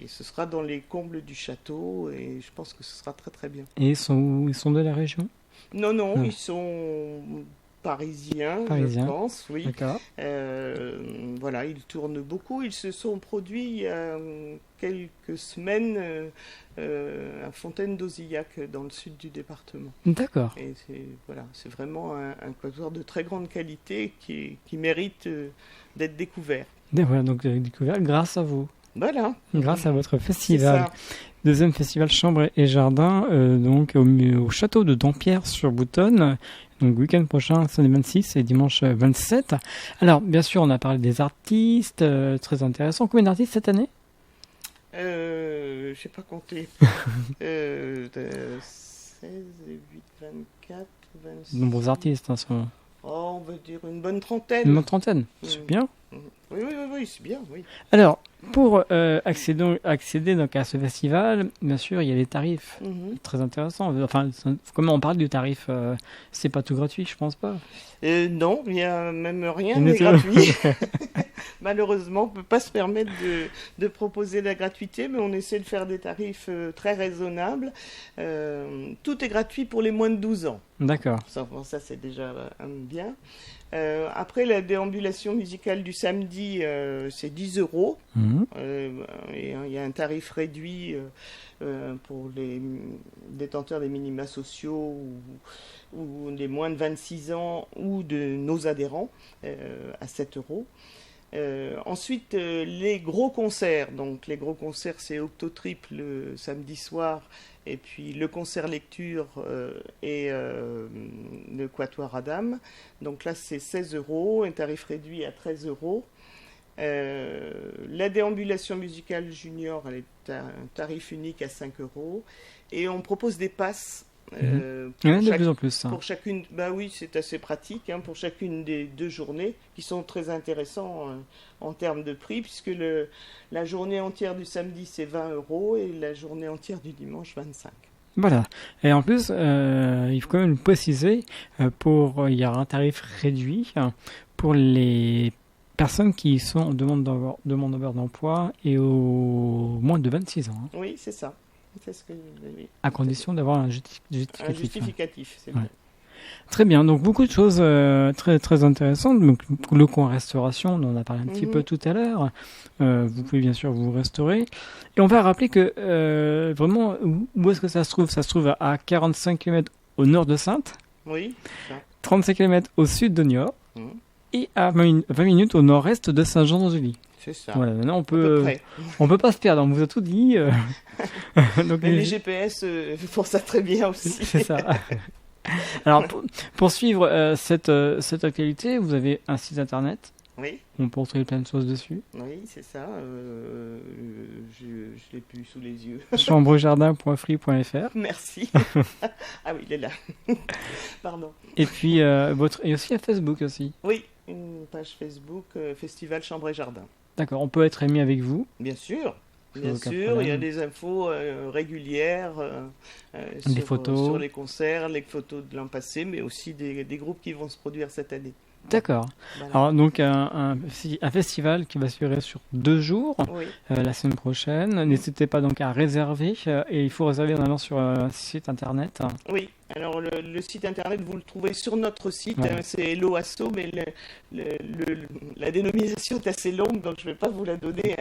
Speaker 4: sera dans les combles du château et je pense que ce sera très très bien.
Speaker 3: Et ils sont de la région?
Speaker 4: Non, ils sont... Parisiens, je pense, oui.
Speaker 3: D'accord.
Speaker 4: Voilà, ils tournent beaucoup. Ils se sont produits il y a quelques semaines à Fontaine-d'Auzillac, dans le sud du département.
Speaker 3: D'accord.
Speaker 4: Et c'est vraiment un quatuor de très grande qualité qui mérite d'être découvert.
Speaker 3: Voilà, donc découvert grâce à vous.
Speaker 4: Voilà.
Speaker 3: Grâce à votre festival. Deuxième festival Chambre et Jardin, donc au château de Dampierre sur Boutonne. Donc week-end prochain, samedi 26 et dimanche 27. Alors, bien sûr, on a parlé des artistes, très intéressant. Combien d'artistes cette année?
Speaker 4: Je sais pas compter. 16, 8, 24, 26...
Speaker 3: Nombreux artistes, hein, sont...
Speaker 4: Oh, on va dire une bonne trentaine.
Speaker 3: Une bonne trentaine, c'est bien.
Speaker 4: Oui, c'est bien, oui.
Speaker 3: Alors, pour accéder donc à ce festival, bien sûr, il y a les tarifs. Très intéressants. Enfin, comment on parle du tarif c'est pas tout gratuit, je pense pas.
Speaker 4: Non, il n'y a même rien de gratuit. Malheureusement, on ne peut pas se permettre de proposer la gratuité, mais on essaie de faire des tarifs très raisonnables. Tout est gratuit pour les moins de 12 ans.
Speaker 3: D'accord.
Speaker 4: Ça c'est déjà bien. Après, la déambulation musicale du samedi, c'est 10 €. Et il y a un tarif réduit pour les détenteurs des minima sociaux ou des moins de 26 ans ou de nos adhérents à 7 €. Ensuite, les gros concerts. Donc, les gros concerts, c'est Octotrip le samedi soir, et puis le concert lecture et le quatuor Adam. Donc là, c'est 16 €, un tarif réduit à 13 €. La déambulation musicale junior, elle est à un tarif unique à 5 €. Et on propose des passes.
Speaker 3: De plus en plus.
Speaker 4: Pour chacune, oui, c'est assez pratique pour chacune des 2 journées qui sont très intéressants en termes de prix, puisque la journée entière du samedi c'est 20 € et la journée entière du dimanche 25.
Speaker 3: Voilà. Et en plus, il faut quand même préciser, il y a un tarif réduit pour les personnes qui sont en demande d'emploi et au moins de 26 ans.
Speaker 4: Oui, c'est ça. C'est ce que, oui.
Speaker 3: À condition d'avoir un justificatif.
Speaker 4: Un justificatif, c'est vrai.
Speaker 3: Très bien, donc beaucoup de choses très très intéressantes. Donc, le coin restauration, on en a parlé un petit peu tout à l'heure. Vous pouvez bien sûr vous restaurer. Et on va rappeler que vraiment, où est-ce que ça se trouve? Ça se trouve à 45 km au nord de Saintes,
Speaker 4: Oui, ça.
Speaker 3: 35 km au sud de Niort
Speaker 4: Mhm.
Speaker 3: et à 20 minutes au nord-est de Saint-Jean-d'Angély.
Speaker 4: C'est ça.
Speaker 3: Voilà, maintenant
Speaker 4: À peu près.
Speaker 3: on peut pas se perdre, on vous a tout dit. Donc,
Speaker 4: Mais les GPS font ça très bien aussi.
Speaker 3: c'est ça. Alors, pour suivre cette actualité, vous avez un site internet.
Speaker 4: Oui,
Speaker 3: On peut retrouver plein de choses dessus.
Speaker 4: oui, c'est ça. Je l'ai plus sous les yeux.
Speaker 3: chambregardin.free.fr.
Speaker 4: Merci. Ah oui, il est là. Pardon.
Speaker 3: Et puis, et aussi à Facebook aussi.
Speaker 4: Oui, une page Facebook, Festival Chambre et Jardin.
Speaker 3: D'accord, on peut être ami avec vous.
Speaker 4: Bien sûr. Bien
Speaker 3: Aucun
Speaker 4: sûr, il y a
Speaker 3: problème.
Speaker 4: des infos régulières
Speaker 3: Des photos.
Speaker 4: sur les concerts, les photos de l'an passé, mais aussi des groupes qui vont se produire cette année.
Speaker 3: D'accord.
Speaker 4: Voilà.
Speaker 3: Alors, donc, un festival qui va se durer sur 2 jours,
Speaker 4: Oui,
Speaker 3: la semaine prochaine. N'hésitez pas donc à réserver. Et il faut réserver en allant sur un site internet.
Speaker 4: oui. Alors le site internet, vous le trouvez sur notre site,
Speaker 3: Ouais.
Speaker 4: c'est Hello Asso, mais la dénomination est assez longue, donc je ne vais pas vous la donner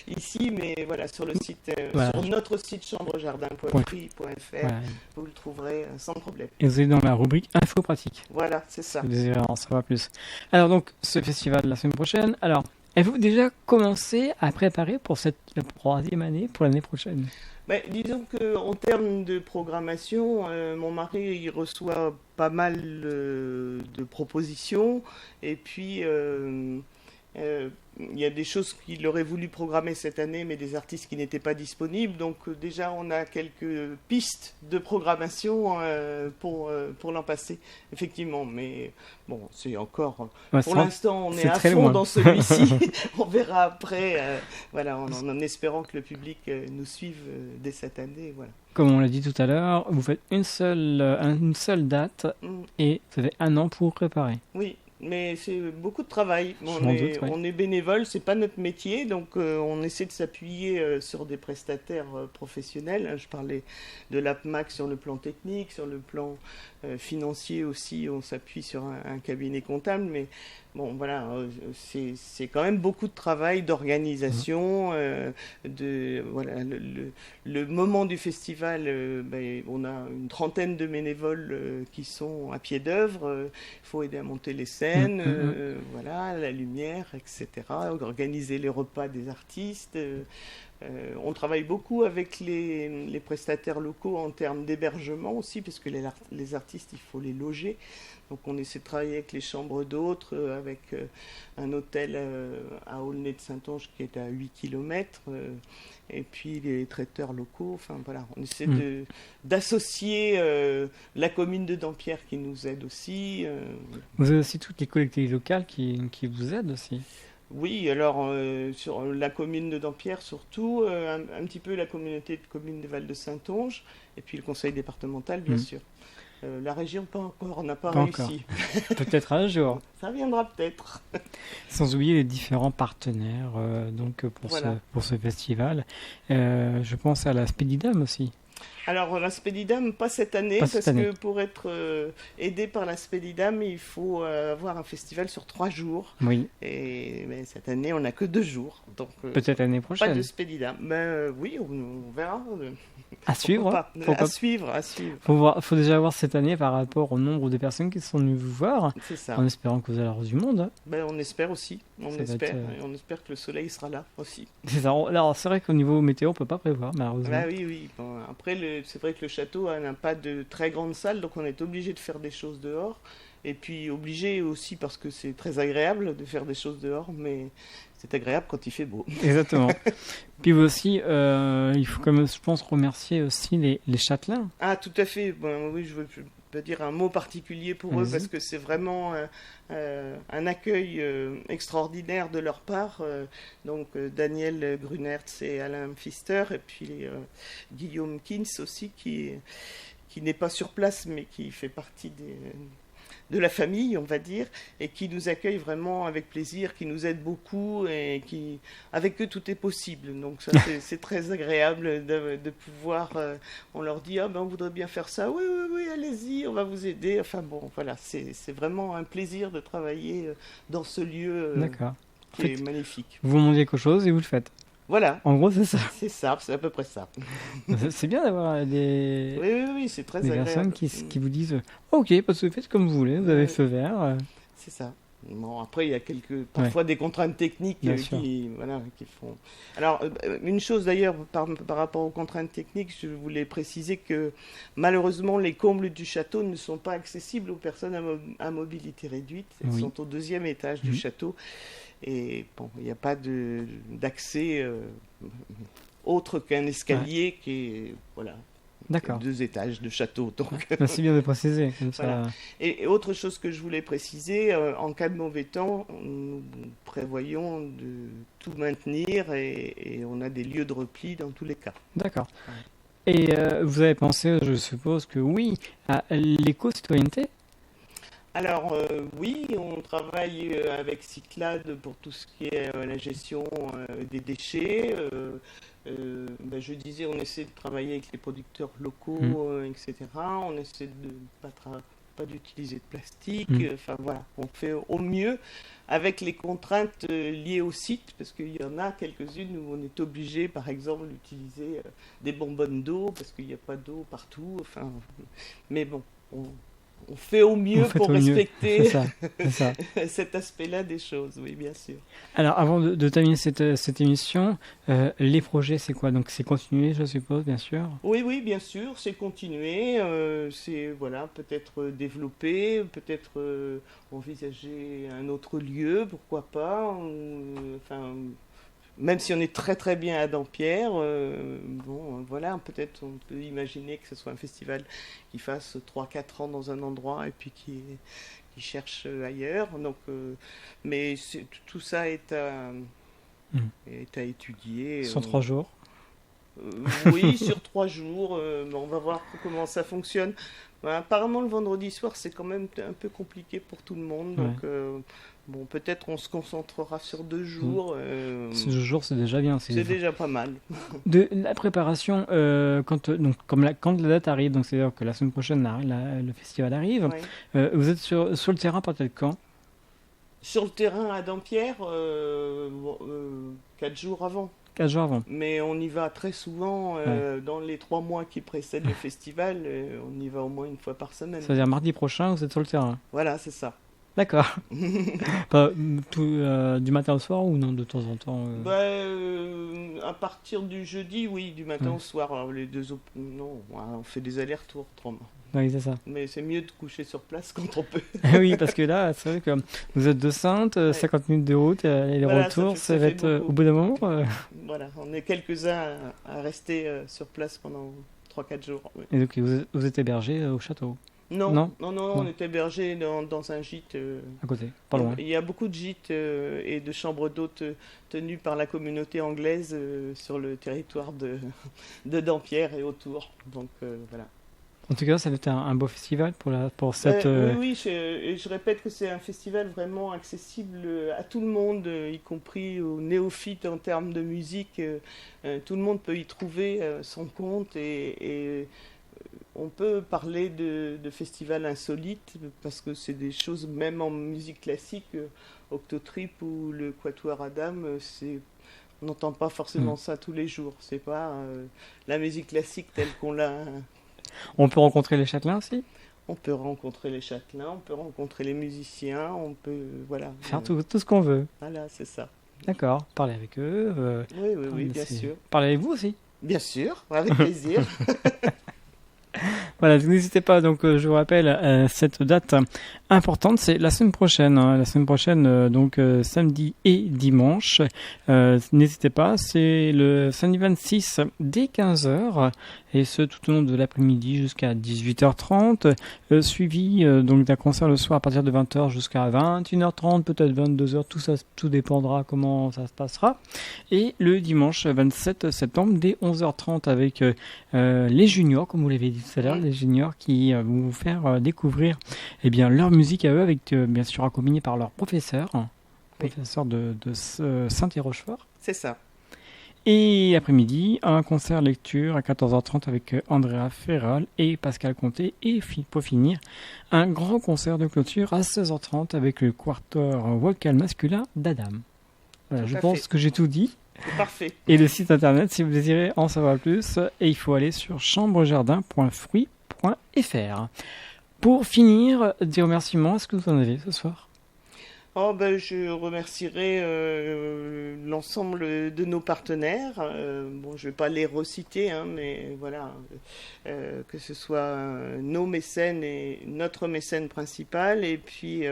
Speaker 4: ici, mais voilà, sur le site,
Speaker 3: Voilà.
Speaker 4: sur notre site chambregardin.free.fr,
Speaker 3: Voilà.
Speaker 4: vous le trouverez sans problème.
Speaker 3: Et vous êtes dans la rubrique Info pratique.
Speaker 4: Voilà, c'est ça.
Speaker 3: Si vous désirez en savoir plus. Alors donc, ce festival la semaine prochaine. Alors, avez-vous déjà commencé à préparer pour la 3e année, pour l'année prochaine?
Speaker 4: Ben, disons qu'en termes de programmation, mon mari il reçoit pas mal de propositions et puis il y a des choses qu'il aurait voulu programmer cette année mais des artistes qui n'étaient pas disponibles. Donc déjà on a quelques pistes de programmation pour l'an passé, effectivement. Mais bon, c'est encore...
Speaker 3: Ouais,
Speaker 4: Pour
Speaker 3: c'est-
Speaker 4: l'instant, on est
Speaker 3: c'est
Speaker 4: à
Speaker 3: très
Speaker 4: fond
Speaker 3: loin.
Speaker 4: dans celui-ci. On verra après, voilà, en espérant que le public nous suive dès cette année. Voilà.
Speaker 3: Comme on l'a dit tout à l'heure, vous faites une seule date
Speaker 4: Mm.
Speaker 3: et vous avez 1 an pour préparer.
Speaker 4: Oui, mais c'est beaucoup de travail.
Speaker 3: Je m'en doute, ouais.
Speaker 4: On est bénévole, c'est pas notre métier, donc on essaie de s'appuyer sur des prestataires professionnels. Je parlais de l'APMAC sur le plan technique, sur le plan financier aussi, on s'appuie sur un cabinet comptable, mais bon, voilà, c'est quand même beaucoup de travail, d'organisation, voilà, le moment du festival, ben, on a une trentaine de bénévoles qui sont à pied d'œuvre. Il faut aider à monter les scènes, voilà, la lumière, etc. Organiser les repas des artistes. On travaille beaucoup avec les prestataires locaux en termes d'hébergement aussi, parce que les artistes, il faut les loger. Donc on essaie de travailler avec les chambres d'hôtes, avec un hôtel à Aulnay de Saintonge qui est à 8 km, et puis les traiteurs locaux. Enfin voilà, on essaie d'associer la commune de Dampierre qui nous aide aussi.
Speaker 3: Vous avez aussi toutes les collectivités locales qui vous aident aussi.
Speaker 4: Oui, alors sur la commune de Dampierre surtout, un petit peu la communauté de communes des Val de Saintonge, et puis le conseil départemental bien sûr. La région pas encore, on n'a pas réussi.
Speaker 3: Peut-être un jour.
Speaker 4: Ça viendra peut-être.
Speaker 3: Sans oublier les différents partenaires donc
Speaker 4: Voilà.
Speaker 3: pour ce festival. Je pense à la Spédidam aussi.
Speaker 4: Alors la Spédidam, pas cette année,
Speaker 3: Pas cette
Speaker 4: parce
Speaker 3: année.
Speaker 4: que pour être aidé par la Spédidam, il faut avoir un festival sur 3 jours.
Speaker 3: Oui,
Speaker 4: Et mais cette année, on n'a que 2 jours. Donc
Speaker 3: peut-être l'année
Speaker 4: pas
Speaker 3: prochaine.
Speaker 4: de Spédidam. Ben oui, on verra.
Speaker 3: À suivre.
Speaker 4: Pourquoi
Speaker 3: hein.
Speaker 4: pas.
Speaker 3: Pourquoi
Speaker 4: À suivre, à suivre.
Speaker 3: Faut déjà voir cette année par rapport au nombre de personnes qui sont venues vous voir,
Speaker 4: C'est ça.
Speaker 3: en espérant que vous allez avoir du monde. hein.
Speaker 4: Ben, on espère aussi. On
Speaker 3: Ça va
Speaker 4: espère.
Speaker 3: être,
Speaker 4: Et on espère que le soleil sera là aussi.
Speaker 3: C'est ça. Alors c'est vrai qu'au niveau météo, on peut pas prévoir malheureusement.
Speaker 4: Bah oui, oui. Bon, après, c'est vrai que le château n'a pas de très grande salle, donc on est obligé de faire des choses dehors. Et puis obligé aussi parce que c'est très agréable de faire des choses dehors, mais c'est agréable quand il fait beau.
Speaker 3: Exactement. Puis vous aussi, il faut quand même, je pense, remercier aussi les châtelains.
Speaker 4: Ah, tout à fait. Bon, oui, je veux dire un mot particulier pour eux
Speaker 3: Vas-y.
Speaker 4: parce que c'est vraiment un accueil extraordinaire de leur part. Donc Daniel Grunertz et Alain Pfister, et puis Guillaume Kins aussi qui n'est pas sur place mais qui fait partie de la famille, on va dire, et qui nous accueillent vraiment avec plaisir, qui nous aident beaucoup et avec eux tout est possible. Donc ça c'est très agréable de pouvoir. On leur dit on voudrait bien faire ça. Oui, allez-y, on va vous aider. Enfin bon, voilà, c'est vraiment un plaisir de travailler dans ce lieu qui est magnifique.
Speaker 3: Vous demandez quelque chose et vous le faites.
Speaker 4: Voilà.
Speaker 3: En gros, c'est ça.
Speaker 4: C'est ça, c'est à peu près ça.
Speaker 3: C'est bien d'avoir des
Speaker 4: Oui, c'est très agréable.
Speaker 3: Des personnes qui vous disent ok, parce que faites comme vous voulez, vous avez feu vert.
Speaker 4: C'est ça. Bon, après, il y a parfois des contraintes techniques qui font. Alors, une chose d'ailleurs, par rapport aux contraintes techniques, je voulais préciser que malheureusement, les combles du château ne sont pas accessibles aux personnes à mobilité réduite. Elles sont au 2e étage du château. Et bon, il n'y a pas d'accès autre qu'un escalier qui est. Voilà.
Speaker 3: D'accord.
Speaker 4: 2 étages de château. Donc.
Speaker 3: C'est bien de préciser. Comme
Speaker 4: voilà.
Speaker 3: ça.
Speaker 4: Et autre chose que je voulais préciser, en cas de mauvais temps, nous prévoyons de tout maintenir et on a des lieux de repli dans tous les cas.
Speaker 3: D'accord. Ouais. Et vous avez pensé, je suppose que oui, à l'éco-citoyenneté ?
Speaker 4: Alors oui, on travaille avec Cyclades pour tout ce qui est la gestion des déchets. Je disais, on essaie de travailler avec les producteurs locaux, etc. On essaie de pas d'utiliser de plastique. Enfin voilà, on fait au mieux avec les contraintes liées au site, parce qu'il y en a quelques-unes où on est obligé, par exemple, d'utiliser des bonbonnes d'eau parce qu'il n'y a pas d'eau partout. Enfin, mais bon, on fait au mieux pour respecter cet aspect-là des choses, oui, bien sûr.
Speaker 3: Alors, avant de terminer cette émission, les projets, c'est quoi ? Donc, c'est continuer, je suppose, bien sûr.
Speaker 4: Oui, bien sûr, c'est continuer. C'est, peut-être développer, peut-être envisager un autre lieu, pourquoi pas. Même si on est très très bien à Dampierre, peut-être on peut imaginer que ce soit un festival qui fasse 3-4 ans dans un endroit et puis qui cherche ailleurs. Donc, mais tout ça est à étudier.
Speaker 3: Sur 3 jours.
Speaker 4: Oui, sur 3 jours. On va voir comment ça fonctionne. Apparemment, le vendredi soir, c'est quand même un peu compliqué pour tout le monde. Donc, peut-être on se concentrera sur 2 jours.
Speaker 3: 2 jours, c'est déjà bien.
Speaker 4: C'est déjà pas mal.
Speaker 3: De la préparation, quand la date arrive, donc c'est-à-dire que la semaine prochaine, le festival arrive, vous êtes sur le terrain peut-être quand ?
Speaker 4: Sur le terrain à Dampierre, 4 jours avant.
Speaker 3: 4 jours avant.
Speaker 4: Mais on y va très souvent dans les 3 mois qui précèdent le festival. On y va au moins une fois par semaine.
Speaker 3: C'est-à-dire mardi prochain, vous êtes sur le terrain.
Speaker 4: Voilà, c'est ça.
Speaker 3: D'accord. Du matin au soir ou non, de temps en temps
Speaker 4: à partir du jeudi, oui, du matin au soir. Alors, les 2 non, on fait des allers-retours autrement.
Speaker 3: Oui, c'est ça.
Speaker 4: Mais c'est mieux de coucher sur place quand on peut.
Speaker 3: Oui, parce que là, c'est vrai que vous êtes de Saintes, 50 minutes de route, et les retours, ça va être au bout d'un moment.
Speaker 4: Voilà, on est quelques-uns à rester sur place pendant 3-4 jours. Oui.
Speaker 3: Et donc, vous êtes hébergé au château ?
Speaker 4: Non, on est hébergé dans un gîte.
Speaker 3: À côté, pas loin.
Speaker 4: Il y a beaucoup de gîtes et de chambres d'hôtes tenues par la communauté anglaise sur le territoire de Dampierre et autour. Donc voilà.
Speaker 3: En tout cas, ça va être un beau festival pour cette...
Speaker 4: Oui, je répète que c'est un festival vraiment accessible à tout le monde, y compris aux néophytes en termes de musique. Tout le monde peut y trouver son compte et on peut parler de festival insolite parce que c'est des choses, même en musique classique, Octotrip ou le Quatuor Adam, on n'entend pas forcément ça tous les jours. C'est pas la musique classique telle qu'on l'a.
Speaker 3: On peut rencontrer les châtelains aussi ?
Speaker 4: On peut rencontrer les châtelains, on peut rencontrer les musiciens, on peut
Speaker 3: faire tout ce qu'on veut.
Speaker 4: Voilà, c'est ça.
Speaker 3: D'accord, parler avec eux.
Speaker 4: Oui, bien sûr.
Speaker 3: Parler avec vous aussi ? Bien
Speaker 4: sûr, avec plaisir.
Speaker 3: Voilà, n'hésitez pas, donc je vous rappelle cette date importante, c'est la semaine prochaine, donc samedi et dimanche. N'hésitez pas, c'est le samedi 26 dès 15h et ce tout au long de l'après-midi jusqu'à 18h30, suivi donc d'un concert le soir à partir de 20h jusqu'à 21h30, peut-être 22h, tout dépendra comment ça se passera. Et le dimanche 27 septembre dès 11h30 avec les juniors, comme vous l'avez dit tout à l'heure, les juniors qui vont vous faire découvrir leur musique à eux, avec bien sûr accompagné par leur professeur de Saint-et-Rochefort.
Speaker 4: C'est ça.
Speaker 3: Et après-midi, un concert lecture à 14h30 avec Andrea Ferral et Pascal Comté. Et pour finir, un grand concert de clôture à 16h30 avec le quatuor vocal masculin d'Adam. Voilà, je pense que j'ai tout dit.
Speaker 4: C'est parfait.
Speaker 3: Et le site internet, si vous désirez en savoir plus, et il faut aller sur chambregardin.fruit.fr. Pour finir, des remerciements, est-ce que vous en avez ce soir ?
Speaker 4: Je remercierai l'ensemble de nos partenaires. Je vais pas les reciter, mais voilà, que ce soit nos mécènes et notre mécène principal, et puis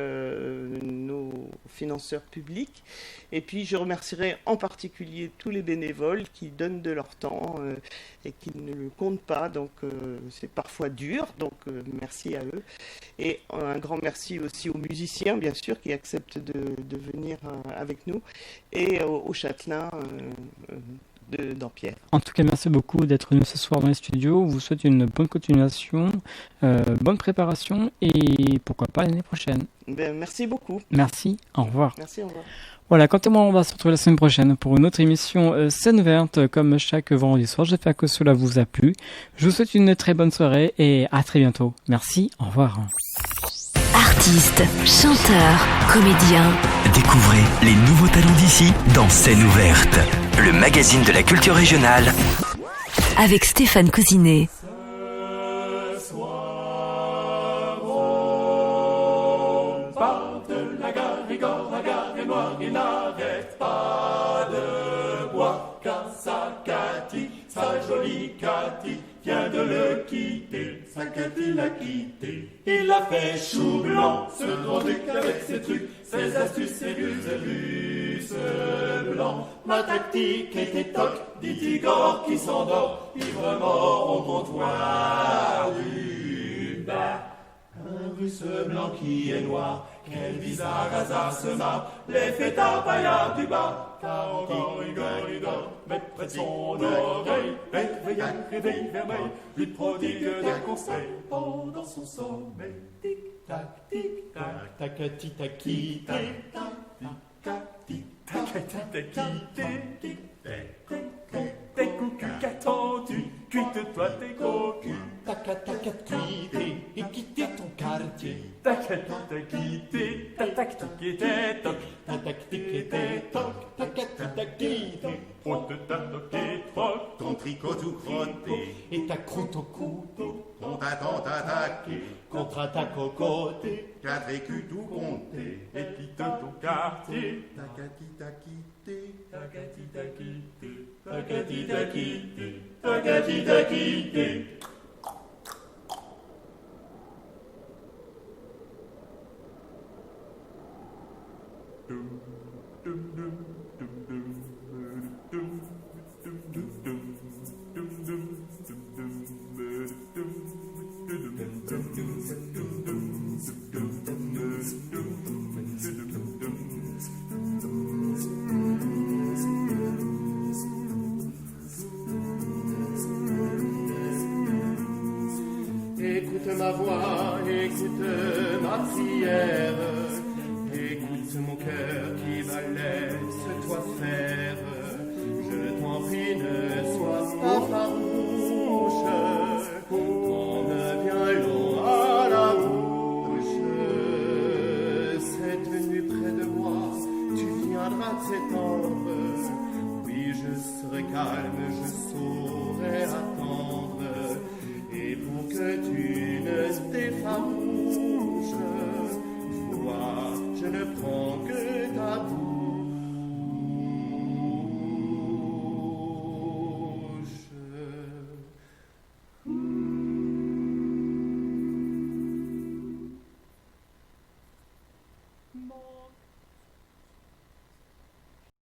Speaker 4: nos financeurs publics. Et puis je remercierai en particulier tous les bénévoles qui donnent de leur temps et qui ne le comptent pas. Donc c'est parfois dur, donc merci à eux. Et un grand merci aussi aux musiciens, bien sûr, qui acceptent de venir avec nous, et aux châtelains d'Ampierre.
Speaker 3: En tout cas, merci beaucoup d'être venu ce soir dans les studios. On vous souhaite une bonne continuation, bonne préparation, et pourquoi pas l'année prochaine.
Speaker 4: Merci beaucoup.
Speaker 3: Merci, au revoir.
Speaker 4: Merci, au revoir.
Speaker 3: Voilà, quant à moi, on va se retrouver la semaine prochaine pour une autre émission Scène ouverte, comme chaque vendredi soir. J'espère que cela vous a plu. Je vous souhaite une très bonne soirée et à très bientôt. Merci, au revoir.
Speaker 1: Artistes, chanteurs, comédiens.
Speaker 2: Découvrez les nouveaux talents d'ici dans Scène ouverte, le magazine de la culture régionale.
Speaker 1: Avec Stéphane Cousinet.
Speaker 8: Il n'arrête pas de boire, car sa Cathy, sa jolie Cathy, vient de le quitter. Sa Cathy l'a quitté. Il a fait chou blanc, ce grand duc avec ses trucs, ses astuces, ses ruses blanc. Ma tactique était toc, dit Igor qui s'endort, ivre mort au comptoir du bas. Un russe blanc qui est noir, quel bizarre hasard se marre, les fêtards paillards du bas. Car encore rigole, met près de son oreille, réveillard, réveil vermeil, lui prodigue des conseils pendant son sommeil. Tic-tac, tic-tac, tacati, tacti, tes cocus qu'attends-tu? Cuite-toi tes cocus. Tac-tac, quitté, et quitter ton quartier. Tac-tac, quitté, ta tactique était toc. Ta tactique était toc, tac-tac, quitté. Frotte ta toc et troc, ton tricot tout crotté. Et ta croûte au couteau, on t'attend attaqué. Contre-attaque au côté, 4 écus tout compté. Et quitte ton quartier. Tacati, quitté, tacati, quitté, tacati, quitté, tacati, quitté. Écoute ma voix, écoute ma prière, écoute mon cœur qui bat laisse-toi faire. Je t'en prie, ne sois pas farouche, ton violon à la bouche. Cette nuit près de moi, tu viendras t'étendre. Oui, je serai calme, je saurai